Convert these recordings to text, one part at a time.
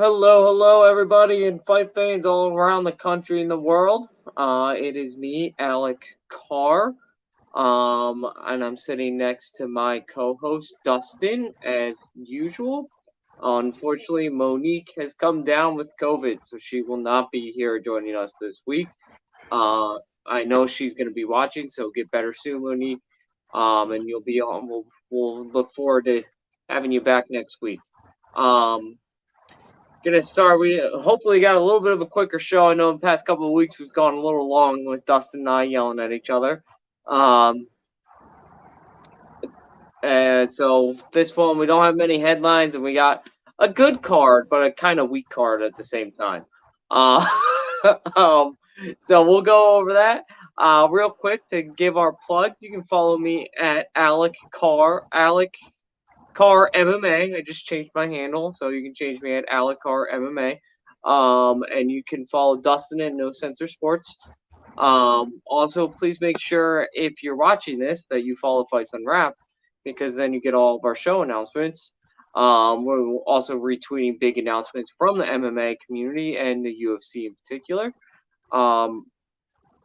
Hello, everybody, and fight fans all around the country and the world. It is me, Alec Carr, and I'm sitting next to my co-host Dustin, as usual. Unfortunately, Monique has come down with COVID, so she will not be here joining us this week. Uh, I know she's going to be watching, so get better soon, Monique. And you'll be on. We'll look forward to having you back next week. Um, Gonna start. We hopefully got a little bit of a quicker show. I know the past couple of weeks we've gone a little long with Dustin and I yelling at each other. Um, and so this one we don't have many headlines, and we got a good card, but a kind of weak card at the same time. Uh, um, so we'll go over that real quick to give our plug. You can follow me at Alec Carr MMA. I just changed my handle, so you can change me at Alec Carr MMA. And you can follow Dustin at No Censor Sports. Also, please make sure if you're watching this that you follow Fights Unwrapped because then you get all of our show announcements. We're also retweeting big announcements from the MMA community and the UFC in particular. Um,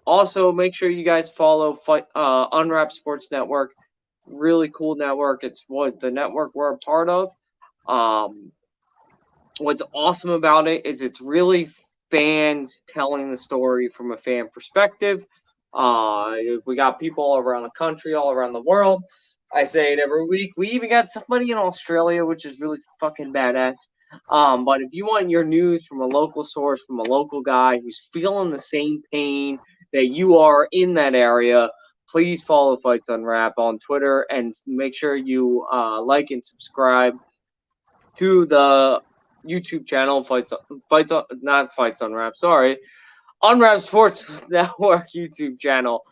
Also, make sure you guys follow Unwrapped Sports Network. Really cool network. It's what the network we're a part of. Um, what's awesome about it is it's really fans telling the story from a fan perspective. Uh, we got people all around the country, all around the world. I say it every week. We even got somebody in Australia, which is really fucking badass. But if you want your news from a local source, from a local guy who's feeling the same pain that you are in that area, please follow Fights Unwrap on Twitter and make sure you like and subscribe to the YouTube channel not Fights Unwrap, sorry, Unwrap Sports Network YouTube channel.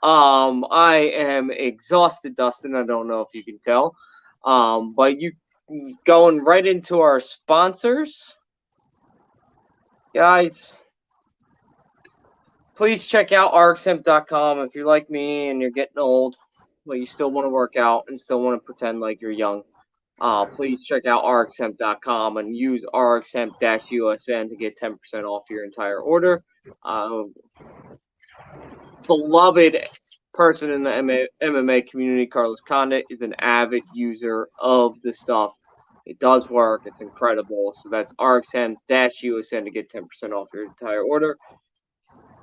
I am exhausted, Dustin. I don't know if you can tell. But you going right into our sponsors, guys. Please check out rxhemp.com if you're like me and you're getting old, but you still want to work out and still want to pretend like you're young. Please check out rxhemp.com and use rxhemp-usn to get 10% off your entire order. Uh, Beloved person in the MMA community, Carlos Condit, is an avid user of the stuff. It does work. It's incredible. So that's rxhemp-usn to get 10% off your entire order.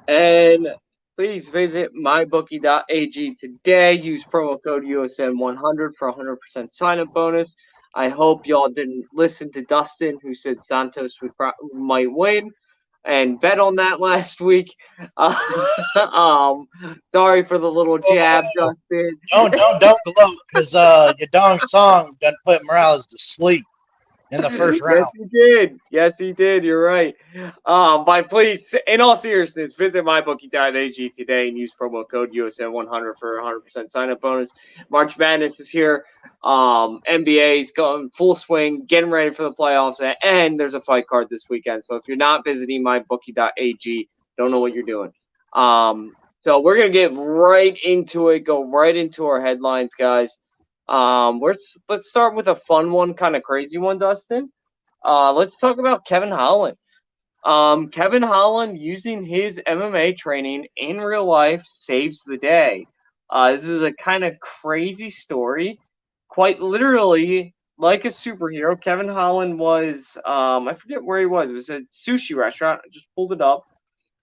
And please visit mybookie.ag today. Use promo code USN100 for a 100% sign-up bonus. I hope y'all didn't listen to Dustin, who said Santos might win, and bet on that last week. Sorry for the little jab, Dustin. Don't gloat, because Yadong's song done put Morales to sleep in the first Yes, round. he did. Yes, he did. You're right. But please, in all seriousness, visit mybookie.ag today and use promo code USN100 for a 100% sign up bonus. March Madness is here. NBA is going full swing, getting ready for the playoffs, and there's a fight card this weekend. So if you're not visiting mybookie.ag, don't know what you're doing. So we're gonna get right into it. Go right into our headlines, guys. Let's start with a fun one, kind of crazy one, Dustin. Let's talk about Kevin Holland. Kevin Holland using his MMA training in real life saves the day. This is a kind of crazy story. Quite literally, like a superhero, Kevin Holland was, I forget where he was. It was a sushi restaurant. I just pulled it up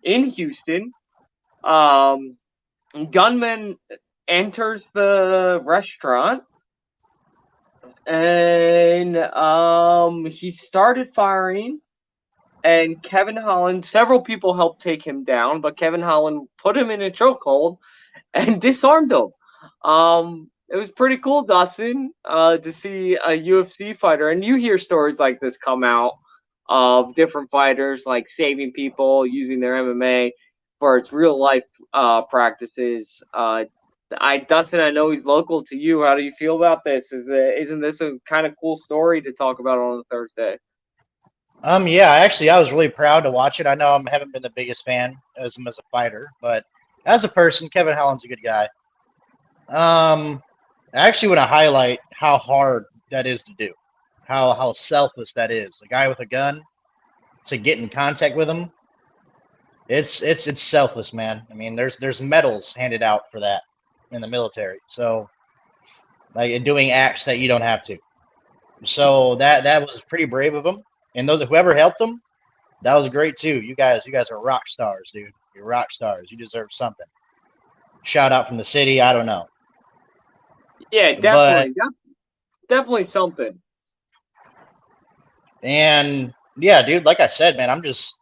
in Houston. Um, Gunman enters the restaurant and he started firing. And Kevin Holland, several people helped take him down, but Kevin Holland put him in a chokehold and disarmed him. It was pretty cool, Dustin, to see a UFC fighter. And you hear stories like this come out of different fighters like saving people, using their MMA for its real life practices. Dustin, I know he's local to you. How do you feel about this? Isn't this a kind of cool story to talk about on a Thursday? Yeah, actually, I was really proud to watch it. I know I haven't been the biggest fan as him as a fighter, but as a person, Kevin Holland's a good guy. I actually want to highlight how hard that is to do, how selfless that is. A guy with a gun to get in contact with him, it's selfless, man. I mean, there's medals handed out for that in the military. So like doing acts that you don't have to. So that was pretty brave of him. And those whoever helped him, that was great too. You guys are rock stars, dude. You're rock stars. You deserve something. Shout out from the city. I don't know, Yeah, but definitely something. and yeah, dude. Like I said, man, I'm just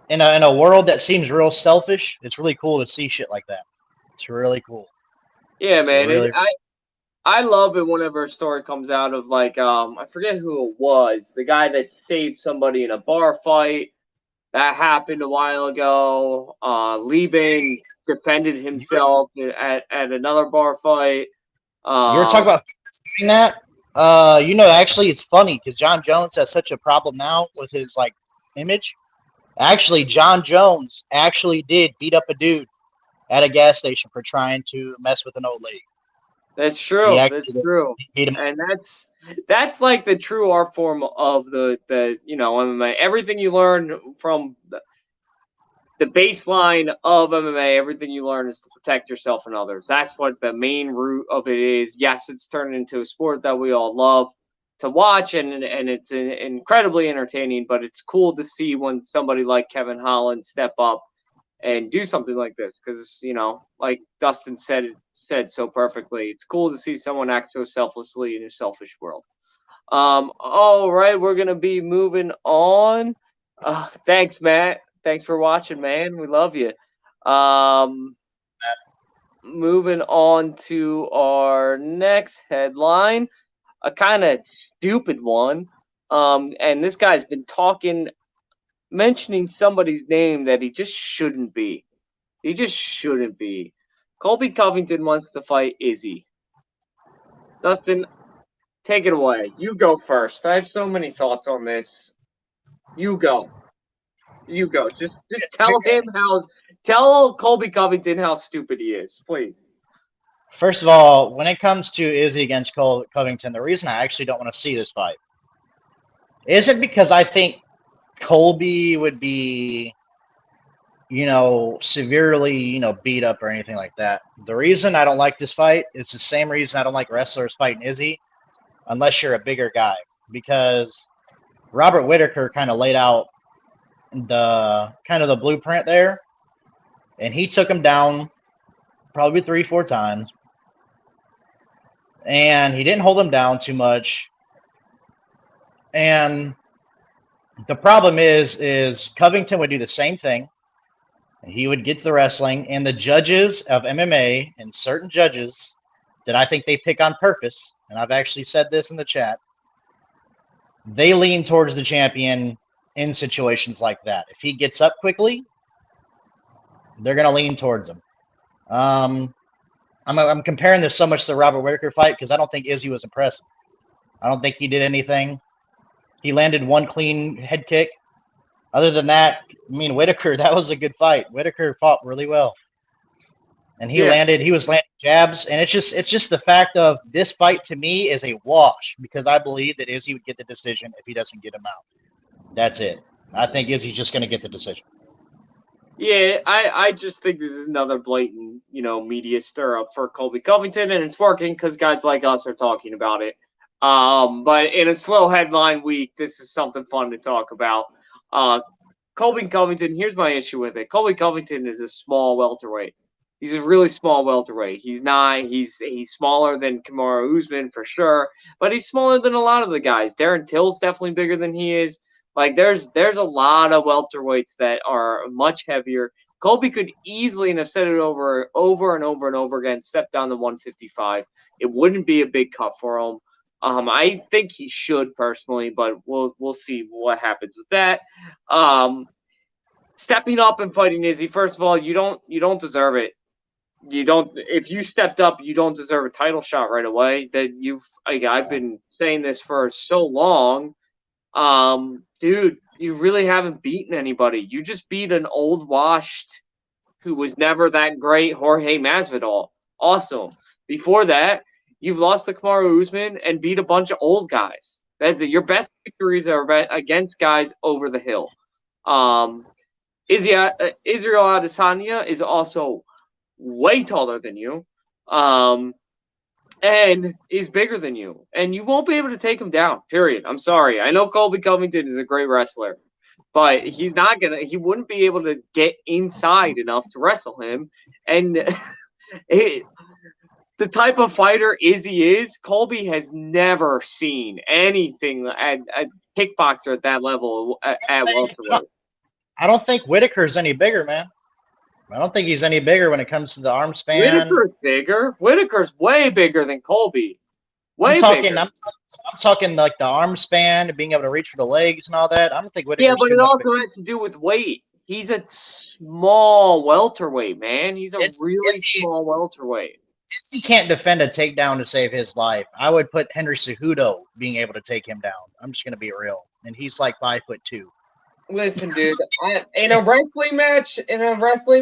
in a world that seems real selfish. It's really cool to see shit like that. It's really cool. Yeah, It's man. really I love it whenever a story comes out of like I forget who it was, the guy that saved somebody in a bar fight that happened a while ago. Lieben defended himself at another bar fight. You were talking Um, about doing that. Actually, it's funny because John Jones has such a problem now with his like image. Actually, John Jones actually did beat up a dude at a gas station for trying to mess with an old lady. that's He true. That's actually did. true. He beat him. And that's like the true art form of the MMA. Everything you learn from the baseline of MMA, everything you learn is to protect yourself and others. That's what the main root of it is. Yes, it's turned into a sport that we all love to watch, and it's incredibly entertaining. But it's cool to see when somebody like Kevin Holland step up and do something like this, because like Dustin said so perfectly, it's cool to see someone act so selflessly in a selfish world. All right, we're gonna be moving on. Thanks, Matt. Thanks for watching, man. We love you. Um, moving on to our next headline, a kind of stupid one. And this guy's been mentioning somebody's name that he just shouldn't be. He just shouldn't be. Colby Covington wants to fight Izzy. Dustin, take it away. You go first. I have so many thoughts on this. You go. You go. Just tell Colby Covington how stupid he is, please. First of all, when it comes to Izzy against Covington, the reason I actually don't want to see this fight isn't because I think Colby would be, severely, beat up or anything like that. The reason I don't like this fight, it's the same reason I don't like wrestlers fighting Izzy, unless you're a bigger guy, because Robert Whitaker kind of laid out the blueprint there, and he took him down probably 3-4 times, and he didn't hold him down too much. And the problem is Covington would do the same thing. He would get to the wrestling, and the judges of MMA and certain judges that I think they pick on purpose, and I've actually said this in the chat, they lean towards the champion in situations like that. If he gets up quickly, they're going to lean towards him. I'm comparing this so much to the Robert Whitaker fight because I don't think Izzy was impressive. I don't think he did anything. He landed one clean head kick. Other than that, I mean, Whitaker, that was a good fight. Whitaker fought really well. And he was landing jabs. And it's just the fact of this fight to me is a wash because I believe that Izzy would get the decision if he doesn't get him out. That's it. I think Izzy's just going to get the decision. Yeah, I just think this is another blatant, media stir up for Colby Covington, and it's working because guys like us are talking about it. But in a slow headline week, this is something fun to talk about. Colby Covington, here's my issue with it. Colby Covington is a small welterweight. He's a really small welterweight. He's smaller than Kamaru Usman for sure, but he's smaller than a lot of the guys. Darren Till's definitely bigger than he is. Like there's a lot of welterweights that are much heavier. Colby could easily, and I've said it over and over again, step down to 155. It wouldn't be a big cut for him. I think he should personally, but we'll see what happens with that. Stepping up and fighting Izzy, first of all, you don't deserve it. You don't. If you stepped up, you don't deserve a title shot right away. I've been saying this for so long. Dude, you really haven't beaten anybody. You just beat an old washed who was never that great, Jorge Masvidal. Awesome. Before that, you've lost to Kamaru Usman and beat a bunch of old guys. That's it. Your best victories are against guys over the hill. Um, Israel Adesanya is also way taller than you, and he's bigger than you, and you won't be able to take him down. Period. I'm sorry. I know Colby Covington is a great wrestler, but he's not gonna. He wouldn't be able to get inside enough to wrestle him, and it, the type of fighter Izzy is, Colby has never seen anything at kickboxer at that level at welterweight. I don't think Whitaker's any bigger, man. I don't think he's any bigger when it comes to the arm span. Whitaker's bigger. Whitaker's way bigger than Colby. Way I'm talking. bigger. I'm talking like the arm span, being able to reach for the legs and all that. I don't think Whitaker's Yeah, but too it much also bigger. has to do with weight. He's a small welterweight, man. He's a really small welterweight. He can't defend a takedown to save his life. I would put Henry Cejudo being able to take him down. I'm just gonna be real, and he's like 5'2". Listen, dude. In a wrestling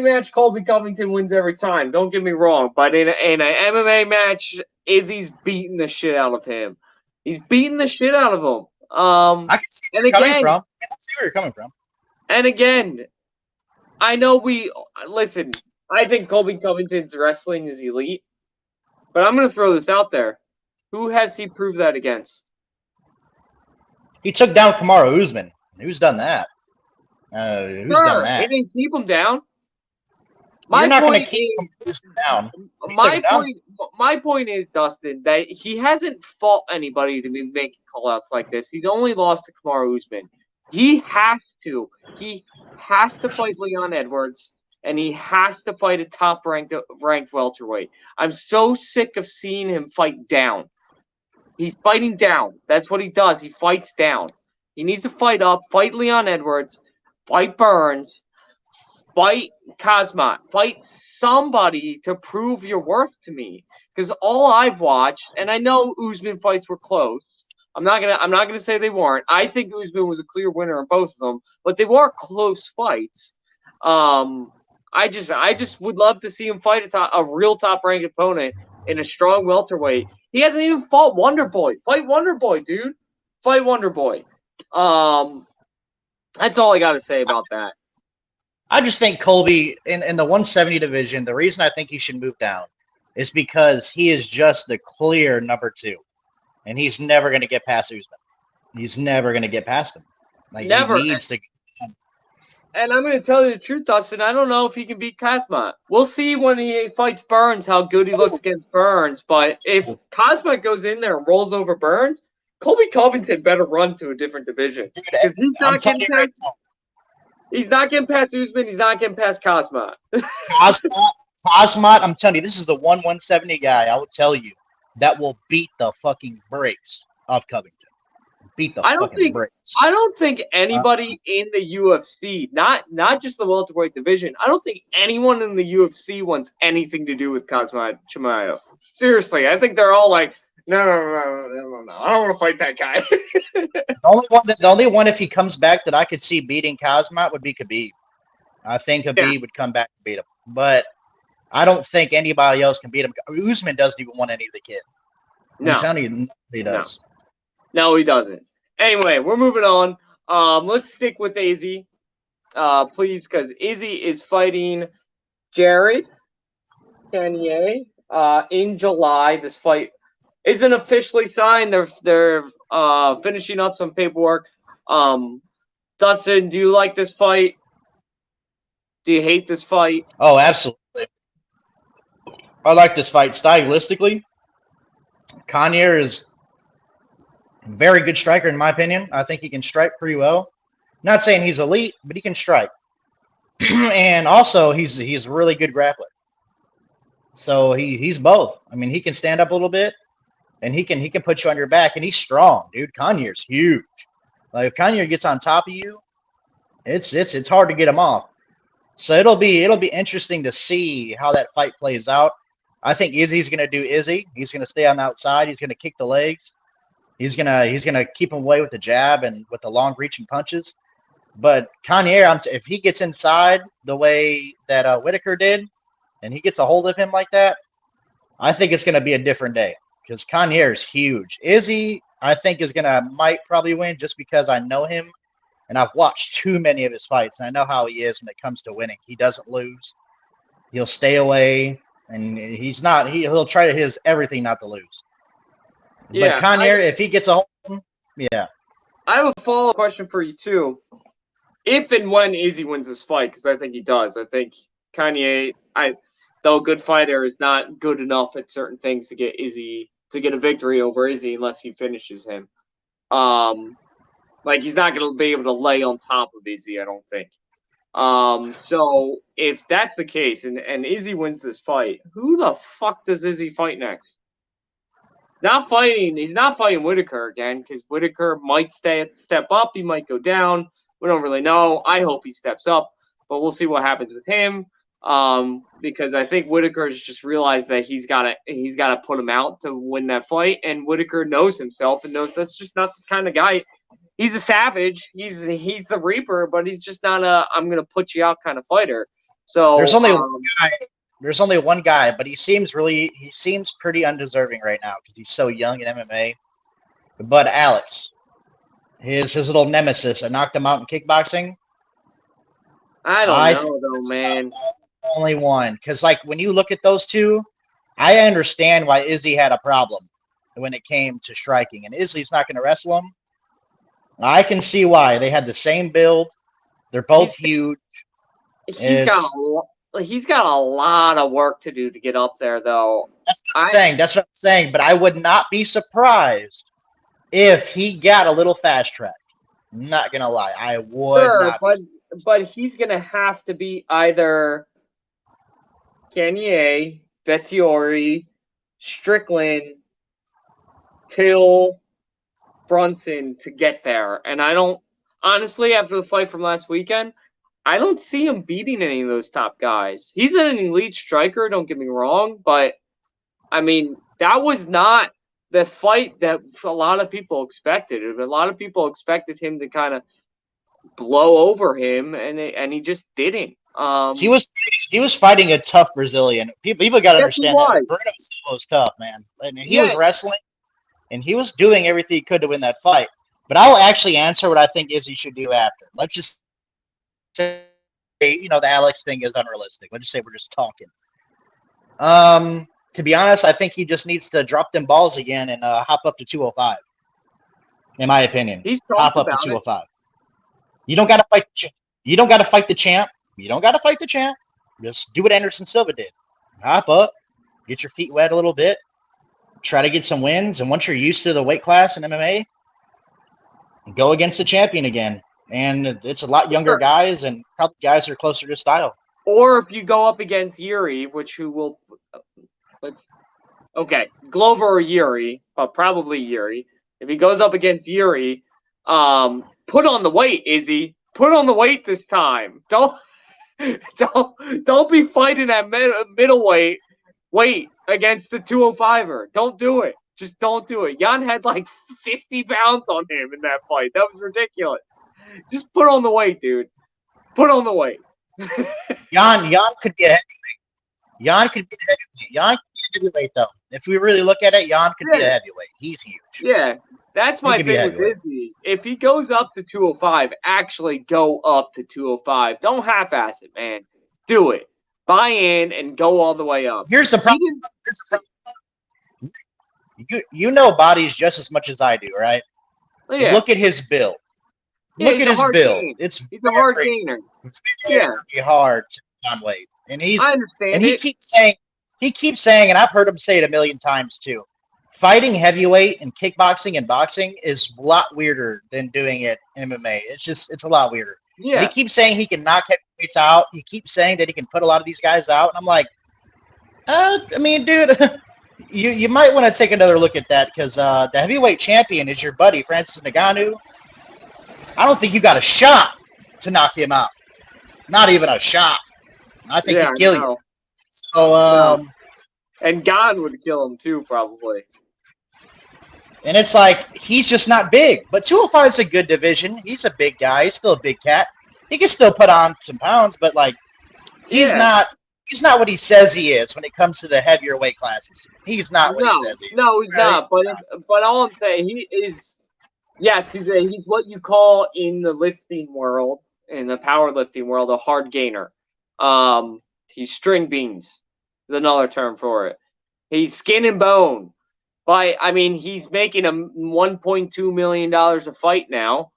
match, Colby Covington wins every time. Don't get me wrong, but in an MMA match, Izzy's beating the shit out of him. He's beating the shit out of him. I can see where you're coming from. I can see where you're coming from. And again, I know listen. I think Colby Covington's wrestling is elite, but I'm going to throw this out there. Who has he proved that against? He took down Kamaru Usman. Who's done that? Who's done that? He didn't keep him down. You're not going to keep him down. My point is, Dustin, that he hasn't fought anybody to be making callouts like this. He's only lost to Kamaru Usman. He has to fight Leon Edwards, and he has to fight a top-ranked welterweight. I'm so sick of seeing him fight down. He's fighting down. That's what he does. He fights down. He needs to fight up, fight Leon Edwards, fight Burns, fight Kazmat, fight somebody to prove your worth to me. Because all I've watched, and I know Usman fights were close. I'm not gonna say they weren't. I think Usman was a clear winner in both of them, but they were close fights. I just would love to see him fight a real top-ranked opponent in a strong welterweight. He hasn't even fought Wonder Boy. Fight Wonder Boy, dude. Fight Wonder Boy. That's all I got to say about that. I just think Colby in the 170 division, the reason I think he should move down is because he is just the clear number 2. And he's never going to get past Usman. He's never going to get past him. Like, never. He needs to. And I'm going to tell you the truth, Dustin. I don't know if he can beat Kazmat. We'll see when he fights Burns how good he looks against Burns. But if Kazmat goes in there and rolls over Burns, Colby Covington better run to a different division. Because he's not getting past Usman. He's not getting past Kazmat. Kazmat, I'm telling you, this is the 170 guy, I will tell you, that will beat the fucking brakes of Covington. Beat the fucking brakes. I don't think anybody in the UFC, not just the welterweight division, I don't think anyone in the UFC wants anything to do with Kazmat Chimaev. Seriously, I think they're all like, no, I don't want to fight that guy. The only one, if he comes back, that I could see beating Kazmat would be Khabib. I think Khabib would come back and beat him. But I don't think anybody else can beat him. Usman doesn't even want any of the kid. I'm telling you, he does. No, he doesn't. Anyway, we're moving on. Let's stick with Izzy, please, because Izzy is fighting Jared Cannonier in July. This fight isn't officially signed. They're finishing up some paperwork. Dustin, do you like this fight? Do you hate this fight? Oh, absolutely. I like this fight stylistically. Cannonier is a very good striker, in my opinion. I think he can strike pretty well. Not saying he's elite, but he can strike. And also, he's a really good grappler. So he's both. I mean, he can stand up a little bit, and he can put you on your back, and he's strong, dude. Cannonier's huge. Like, if Cannonier gets on top of you, it's hard to get him off. So it'll be interesting to see how that fight plays out. I think Izzy's going to do Izzy. He's going to stay on the outside. He's going to kick the legs. He's gonna keep him away with the jab and with the long reaching punches. But Cannonier, if he gets inside the way that Whitaker did, and he gets a hold of him like that, I think it's going to be a different day because Cannonier is huge. Izzy, I think might probably win just because I know him and I've watched too many of his fights and I know how he is when it comes to winning. He doesn't lose. He'll stay away and he'll try to his everything not to lose. Yeah, but Kanye, if he gets a hold of him, yeah. I have a follow-up question for you too. If and when Izzy wins this fight, because I think he does. I think Kanye, though a good fighter, is not good enough at certain things to get a victory over Izzy unless he finishes him. Like he's not going to be able to lay on top of Izzy, I don't think. So if that's the case and Izzy wins this fight, who the fuck does Izzy fight next? He's not fighting Whitaker again because Whitaker might step up, he might go down. We don't really know. I hope he steps up, but we'll see what happens with him. Because I think Whitaker has just realized that he's gotta put him out to win that fight, and Whitaker knows himself and knows that's just not the kind of guy. He's a savage. He's the Reaper, but he's just not a I'm gonna put you out kind of fighter. So there's only one guy. There's only one guy, but he seems pretty undeserving right now because he's so young in MMA. But Alex, his little nemesis that knocked him out in kickboxing. I don't know though, man. Only one, because like when you look at those two, I understand why Izzy had a problem when it came to striking, and Izzy's not going to wrestle him. I can see why. They had the same build. They're both huge. He's got a lot of work to do to get up there, though. That's what I'm saying. But I would not be surprised if he got a little fast track. I'm not gonna lie, I would not. But he's gonna have to be either Kanye, Vettori, Strickland, Till, Brunson to get there. And I don't honestly, after the fight from last weekend, I don't see him beating any of those top guys. He's an elite striker, don't get me wrong, but I mean, that was not the fight that a lot of people expected. A lot of people expected him to kind of blow over him, and he just didn't. He was fighting a tough Brazilian. People got to understand that Bruno Silva was tough, man. I mean, he was wrestling, and he was doing everything he could to win that fight. But I'll actually answer what I think Izzy should do after. Let's just say, the Alex thing is unrealistic. Let's just say we're just talking. To be honest, I think he just needs to drop them balls again and hop up to 205. In my opinion, hop up to 205. You don't got to fight. You don't got to fight the champ. You don't got to fight the champ. Just do what Anderson Silva did. Hop up, get your feet wet a little bit, try to get some wins, and once you're used to the weight class in MMA, go against the champion again. And it's a lot younger guys, and probably guys are closer to style. Or if you go up against Yuri, Glover or Yuri, but probably Yuri. If he goes up against Yuri, put on the weight, Izzy. Put on the weight this time. Don't be fighting at middleweight weight against the 205er. Don't do it. Just don't do it. Jan had like 50 pounds on him in that fight. That was ridiculous. Just put on the weight, dude. Put on the weight. Jan could be a heavyweight. Jan could be a heavyweight, though. If we really look at it, Jan could be a heavyweight. He's huge. Yeah, that's my thing with Izzy. If he goes up to 205, actually go up to 205. Don't half-ass it, man. Do it. Buy in and go all the way up. Here's the problem. You know bodies just as much as I do, right? Yeah. Look at his build. Look at his build. He's a hard gainer. Very hard to put on weight. And I understand. And he keeps saying, and I've heard him say it a million times too, fighting heavyweight and kickboxing and boxing is a lot weirder than doing it in MMA. It's a lot weirder. Yeah. And he keeps saying he can knock heavyweights out. He keeps saying that he can put a lot of these guys out. And I'm like, I mean, dude, you might want to take another look at that because the heavyweight champion is your buddy, Francis Ngannou. I don't think you got a shot to knock him out. Not even a shot. I think he'd kill you. So, and God would kill him too, probably. And it's like, he's just not big. But 205 is a good division. He's a big guy. He's still a big cat. He can still put on some pounds, but like, he's not he's not what he says he is when it comes to the heavier weight classes. He's not what he No, says he is. no, he's Right? not. But all I'm saying, he is. Yes, he's what you call in the lifting world, in the powerlifting world, a hard gainer. He's string beans. Is another term for it. He's skin and bone. I mean, he's making a $1.2 million a fight now.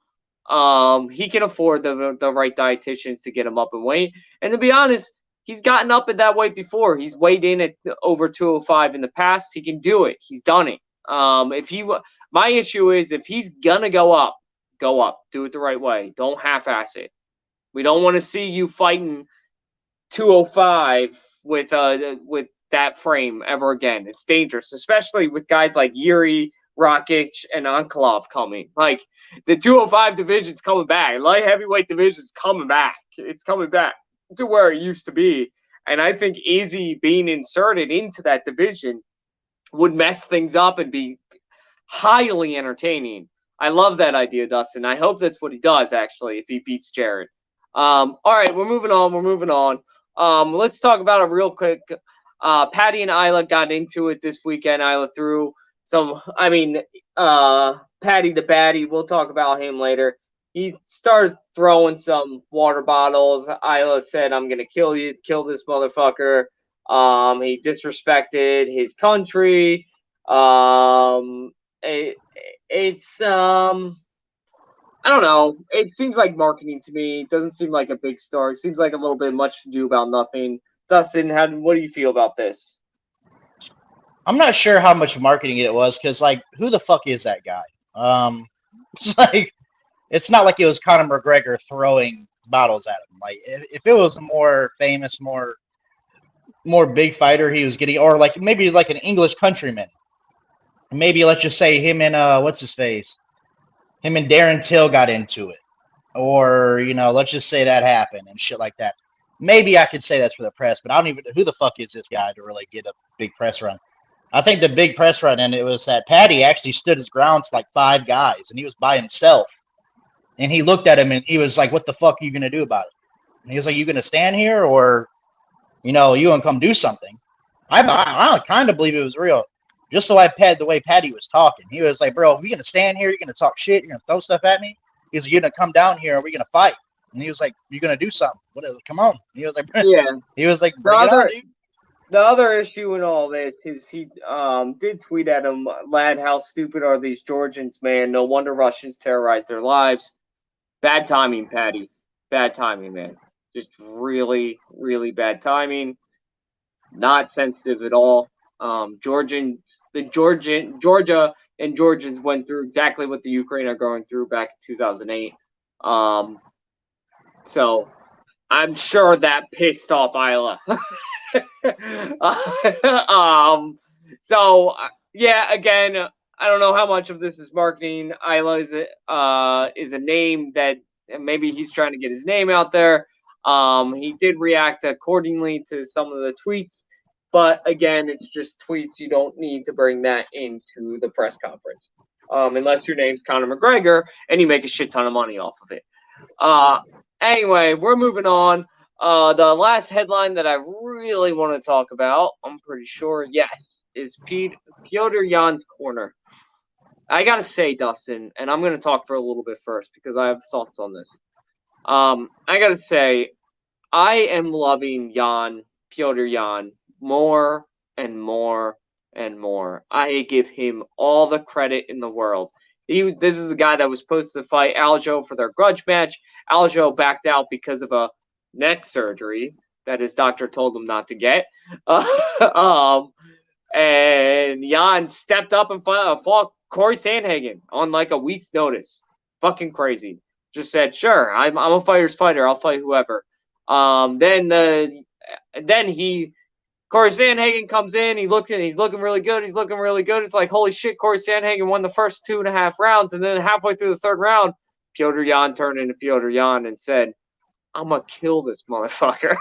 He can afford the right dietitians to get him up in weight. And to be honest, he's gotten up at that weight before. He's weighed in at over 205 in the past. He can do it. He's done it. My issue is if he's gonna go up, do it the right way. Don't half-ass it. We don't want to see you fighting 205 with that frame ever again. It's dangerous, especially with guys like Yuri, Rakic, and Ankalaev coming. Like the 205 division's coming back. Light heavyweight division's coming back. It's coming back to where it used to be. And I think Izzy being inserted into that division would mess things up and be highly entertaining. I love that idea, Dustin. I hope that's what he does, actually, if he beats Jared. All right, we're moving on. Let's talk about it real quick. Patty and Isla got into it this weekend. Isla threw some, Patty the Batty, we'll talk about him later. He started throwing some water bottles. Isla said, I'm going to kill this motherfucker. He disrespected his country. It's I don't know. It seems like marketing to me. It doesn't seem like a big star. It seems like a little bit much to do about nothing. Dustin, what do you feel about this? I'm not sure how much marketing it was because, like, who the fuck is that guy? It's like, it's not like it was Conor McGregor throwing bottles at him. Like, if it was a more famous, more big fighter he was getting, or like maybe like an English countryman, maybe let's just say him and what's his face, him and Darren Till got into it, or let's just say that happened and shit like that. Maybe I could say that's for the press, but I don't even know who the fuck is this guy to really get a big press run. I think the big press run, and it was that Patty actually stood his ground to like 5 guys, and he was by himself. And he looked at him, and he was like, what the fuck are you going to do about it? And he was like, you going to stand here, or, you going to come do something? I kind of believe it was real. Just the way Patty was talking. He was like, bro, are you going to stand here? You're going to talk shit? You're going to throw stuff at me? He's like, you're going to come down here, and we're going to fight. And he was like, you're going to do something. Come on. And he was like, yeah. He was like, bring it on, dude. The other issue in all this is he did tweet at him, lad, how stupid are these Georgians, man? No wonder Russians terrorize their lives. Bad timing, Patty. Bad timing, man. Just really, really bad timing. Not sensitive at all. Georgia and Georgians went through exactly what the Ukraine are going through back in 2008. So I'm sure that pissed off Isla. Yeah, again, I don't know how much of this is marketing. Isla is a name that maybe he's trying to get his name out there. He did react accordingly to some of the tweets, but again, it's just tweets. You don't need to bring that into the press conference, unless your name's Conor McGregor and you make a shit ton of money off of it. Anyway, we're moving on. The last headline that I really want to talk about, I'm pretty sure, yes, is Petr Yan's corner. I gotta say, Dustin, and I'm gonna talk for a little bit first because I have thoughts on this. I gotta say, I am loving Petr Yan more and more and more. I give him all the credit in the world. This is a guy that was supposed to fight Aljo for their grudge match. Aljo backed out because of a neck surgery that his doctor told him not to get. And Yan stepped up and fought Corey Sandhagen on like a week's notice. Fucking crazy. Just said, sure, I'm a fighter's fighter. I'll fight whoever. Then Corey Sandhagen comes in. He's looking really good. It's like, holy shit, Corey Sandhagen won the first 2.5 rounds. And then halfway through the third round, Petr Yan turned into Petr Yan and said, I'm going to kill this motherfucker.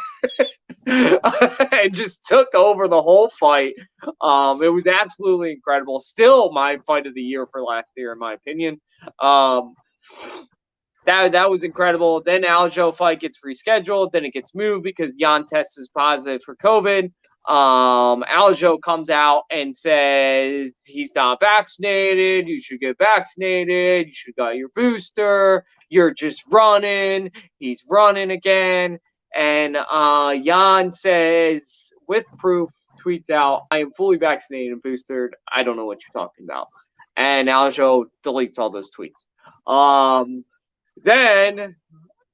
And just took over the whole fight. It was absolutely incredible. Still my fight of the year for last year, in my opinion. That was incredible. Then Aljo fight gets rescheduled. Then it gets moved because Jan tests positive for COVID. Aljo comes out and says he's not vaccinated. You should get vaccinated. You should got your booster. You're just running. He's running again. And Jan says, with proof, tweets out, I am fully vaccinated and boosted. I don't know what you're talking about. And Aljo deletes all those tweets. Then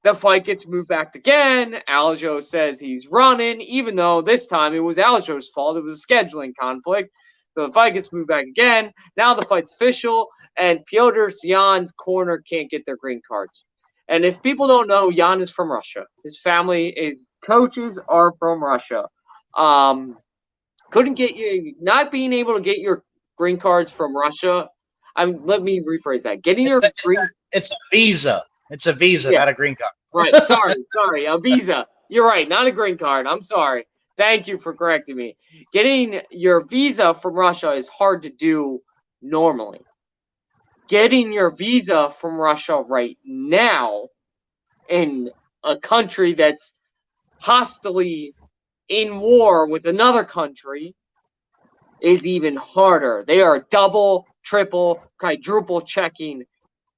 the fight gets moved back again. Aljo says he's running, even though this time it was Aljo's fault. It was a scheduling conflict. So the fight gets moved back again. Now the fight's official, and Piotr Jan's corner can't get their green cards. And if people don't know, Jan is from Russia. His family, his coaches are from Russia. Couldn't get you, not being able to get your green cards from Russia. Let me rephrase that. Getting your green. It's a visa. It's a visa, not a green card. Right. Sorry. A visa. You're right. Not a green card. I'm sorry. Thank you for correcting me. Getting your visa from Russia is hard to do normally. Getting your visa from Russia right now in a country that's hostily in war with another country is even harder. They are double, triple, quadruple checking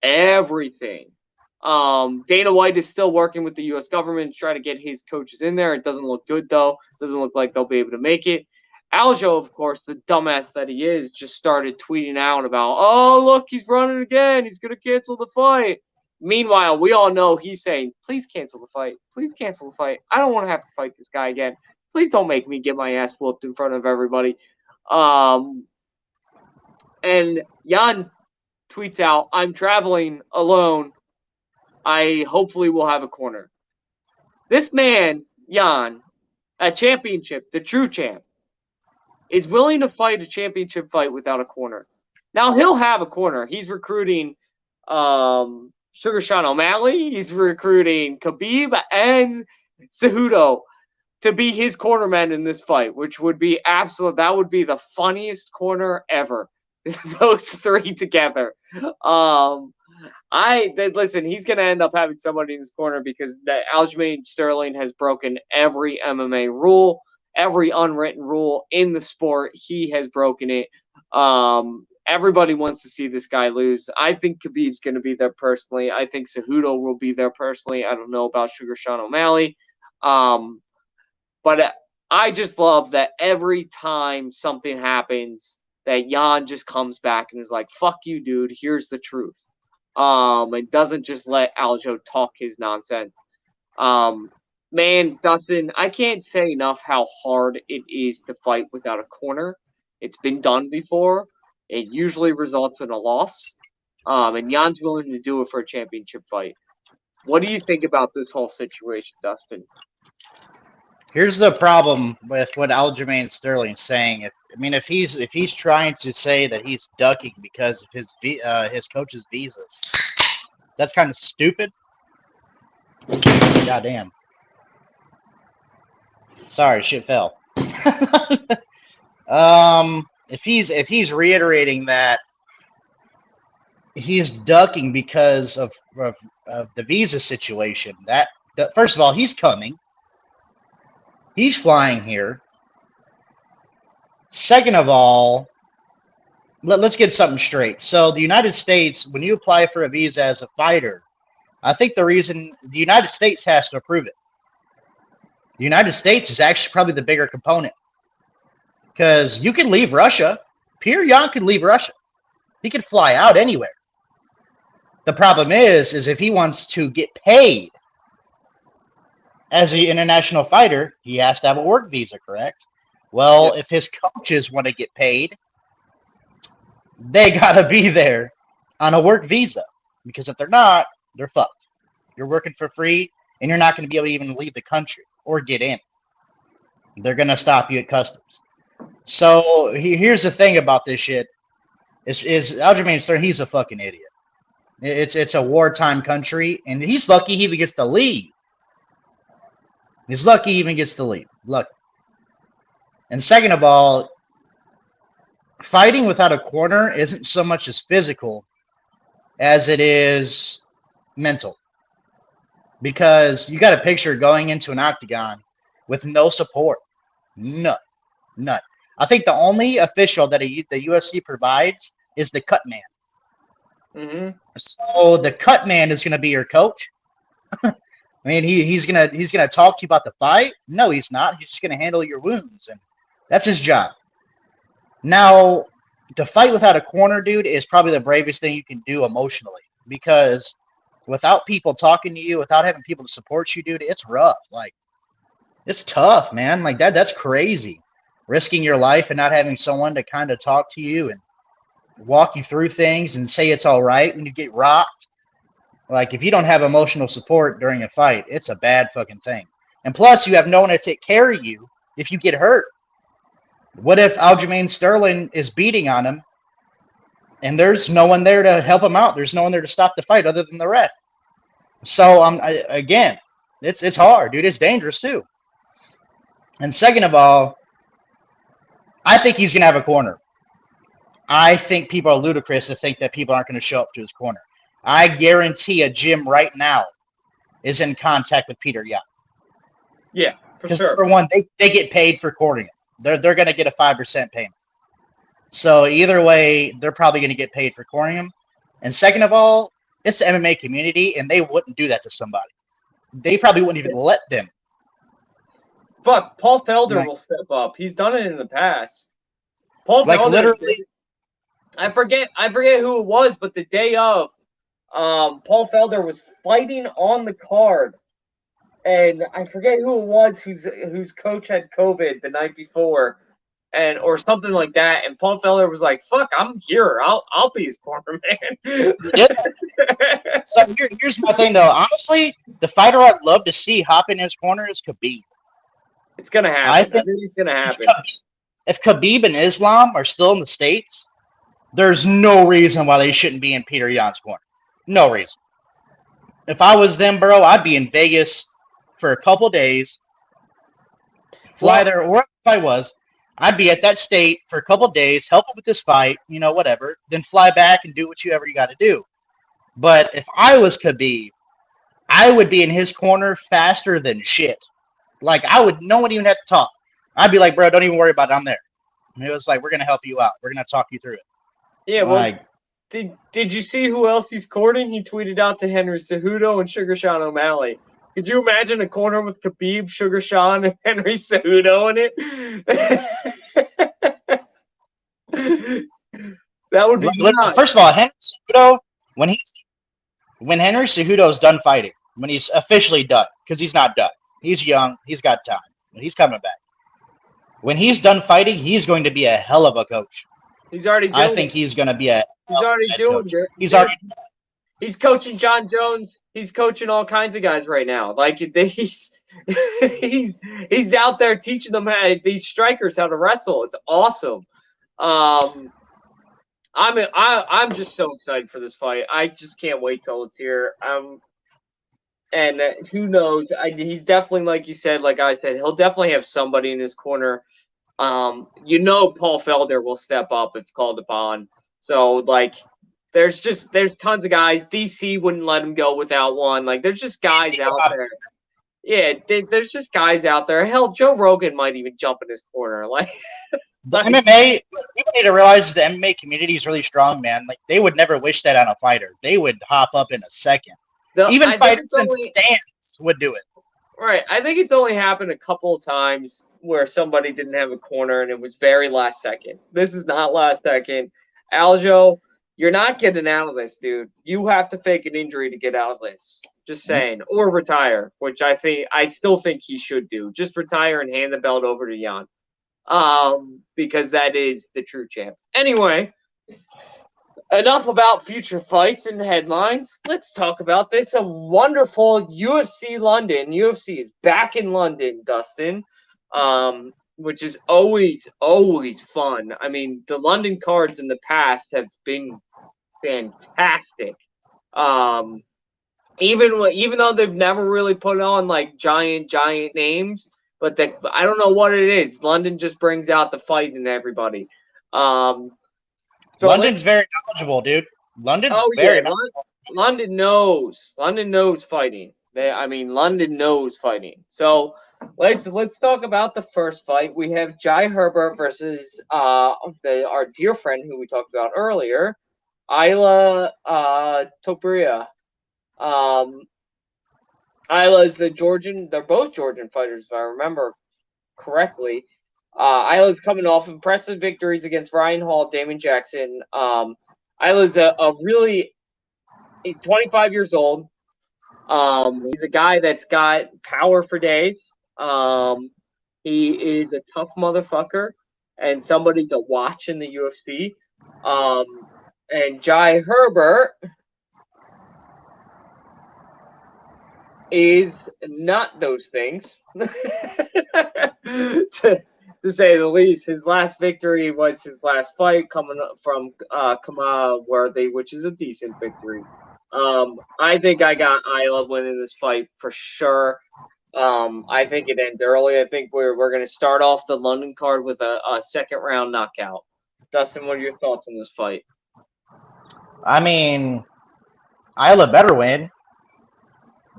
everything. Dana White is still working with the U.S. government to try to get his coaches in there. It doesn't look good, though. It doesn't look like they'll be able to make it. Aljo, of course, the dumbass that he is, just started tweeting out about, oh, look, he's running again. He's going to cancel the fight. Meanwhile, we all know he's saying, please cancel the fight. Please cancel the fight. I don't want to have to fight this guy again. Please don't make me get my ass whooped in front of everybody. And Jan tweets out, I'm traveling alone. I hopefully will have a corner. This man, Jan, a championship, the true champ, is willing to fight a championship fight without a corner. Now, he'll have a corner. He's recruiting Sugar Sean O'Malley. He's recruiting Khabib and Cejudo to be his cornermen in this fight, which would be that would be the funniest corner ever. Those three together. Listen, he's going to end up having somebody in his corner because Aljamain Sterling has broken every MMA rule, every unwritten rule in the sport. He has broken it. Everybody wants to see this guy lose. I think Khabib's going to be there personally. I think Cejudo will be there personally. I don't know about Sugar Sean O'Malley. But I just love that every time something happens, that Jan just comes back and is like, fuck you, dude. Here's the truth. And doesn't just let Aljo talk his nonsense. Man, Dustin, I can't say enough how hard it is to fight without a corner. It's been done before. It usually results in a loss. And Jan's willing to do it for a championship fight. What do you think about this whole situation, Dustin? Here's the problem with what Aljamain Sterling's saying. If he's trying to say that he's ducking because of his coach's visas, that's kind of stupid. Goddamn. Sorry, shit fell. If he's reiterating that he's ducking because of the visa situation, that first of all, he's coming. He's flying here. Second of all, let's get something straight. So the United States, when you apply for a visa as a fighter, I think the reason the United States has to approve it. The United States is actually probably the bigger component. Because you can leave Russia. Pierre Jan could leave Russia. He could fly out anywhere. The problem is if he wants to get paid as an international fighter, he has to have a work visa, correct? Well, if his coaches want to get paid, they got to be there on a work visa. Because if they're not, they're fucked. You're working for free, and you're not going to be able to even leave the country or get in. They're going to stop you at customs. So here's the thing about this shit. Is Aljamain Sterling, he's a fucking idiot. It's a wartime country, and he's lucky he even gets to leave. He's lucky he even gets to leave. Lucky. And second of all, fighting without a corner isn't so much as physical as it is mental. because you got a picture going into an octagon with no support. None. None. I think the only official that the UFC provides is the cut man. Mm-hmm. So the cut man is going to be your coach. I mean, he's gonna talk to you about the fight. No, he's not. He's just gonna handle your wounds, and that's his job. Now, to fight without a corner, dude, is probably the bravest thing you can do emotionally, because without people talking to you, without having people to support you, dude, it's rough. Like, it's tough, man. Like that's crazy. Risking your life and not having someone to kind of talk to you and walk you through things and say it's all right when you get rocked. Like, if you don't have emotional support during a fight, it's a bad fucking thing. And plus, you have no one to take care of you if you get hurt. What if Aljamain Sterling is beating on him and there's no one there to help him out? There's no one there to stop the fight other than the ref. So, again, it's hard, dude. It's dangerous, too. And second of all, I think he's going to have a corner. I think people are ludicrous to think that people aren't going to show up to his corner. I guarantee a gym right now is in contact with Peter Yan. Yeah, because sure. Number one, they get paid for courting him. They're going to get a 5% payment. So either way, they're probably going to get paid for courting him. And second of all, it's the MMA community, and they wouldn't do that to somebody. They probably wouldn't even let them. But Paul Felder will step up. He's done it in the past. Paul Felder, literally. I forget who it was, but the day of, Paul Felder was fighting on the card, and I forget who it was whose coach had COVID the night before, or something like that. And Paul Felder was like, "Fuck, I'm here. I'll be his corner, man." Yeah. So here's my thing, though. Honestly, the fighter I'd love to see hop in his corner is Khabib. It's gonna happen. I think it's gonna happen. If Khabib and Islam are still in the States, there's no reason why they shouldn't be in Peter Yan's corner. No reason. If I was them, bro, I'd be in Vegas for a couple days, fly there, or if I was, I'd be at that state for a couple days, help him with this fight, whatever, then fly back and do whatever you got to do. But if I was Khabib, I would be in his corner faster than shit. Like, no one even had to talk. I'd be like, bro, don't even worry about it. I'm there. And it was like, we're going to help you out. We're going to talk you through it. Yeah, well, did you see who else he's courting? He tweeted out to Henry Cejudo and Sugar Sean O'Malley. Could you imagine a corner with Khabib, Sugar Sean, and Henry Cejudo in it? That would be nuts. First of all, Henry Cejudo, when Henry Cejudo's done fighting, when he's officially done, because he's not done. He's young. He's got time. He's coming back. When he's done fighting, he's going to be a hell of a coach. He's already doing I think he's going to be a He's already doing it. He's coaching John Jones. He's coaching all kinds of guys right now. Like, he's out there teaching them these strikers how to wrestle. It's awesome. I'm just so excited for this fight. I just can't wait till it's here. And who knows? He's definitely, like you said, like I said, he'll definitely have somebody in his corner. Paul Felder will step up if called upon. So, like, there's tons of guys. DC wouldn't let him go without one. Like, there's just guys out there. Yeah, there's just guys out there. Hell, Joe Rogan might even jump in his corner. Like, MMA, people need to realize the MMA community is really strong, man. Like, they would never wish that on a fighter. They would hop up in a second. Even fighters in the stands would do it. Right. I think it's only happened a couple of times where somebody didn't have a corner and it was very last second. This is not last second. Aljo, you're not getting out of this, dude. You have to fake an injury to get out of this. Just saying. Or retire, which I still think he should do. Just retire and hand the belt over to Yan. Because that is the true champ. Anyway, enough about future fights and headlines. Let's talk about this. A wonderful UFC London. UFC is back in London, Dustin, which is always fun. I mean, the London cards in the past have been fantastic. Even though they've never really put on like giant names, but I don't know what it is. London just brings out the fight in everybody. So London's very knowledgeable, dude. London's very knowledgeable. London knows fighting. London knows fighting. So let's talk about the first fight. We have Jai Herbert versus our dear friend who we talked about earlier, Isla Topuria. Um, Isla is the Georgian. They're both Georgian fighters, if I remember correctly. Isla's coming off impressive victories against Ryan Hall, Damon Jackson. Isla's he's 25 years old. He's a guy that's got power for days. Um, he is a tough motherfucker and somebody to watch in the UFC. Um, and Jai Herbert is not those things, to say the least. His last victory was his last fight coming up from Kama Worthy, which is a decent victory. I think I got Isla winning this fight for sure. I think it ends early. I think we're going to start off the London card with a second round knockout. Dustin, what are your thoughts on this fight? I mean, Isla better win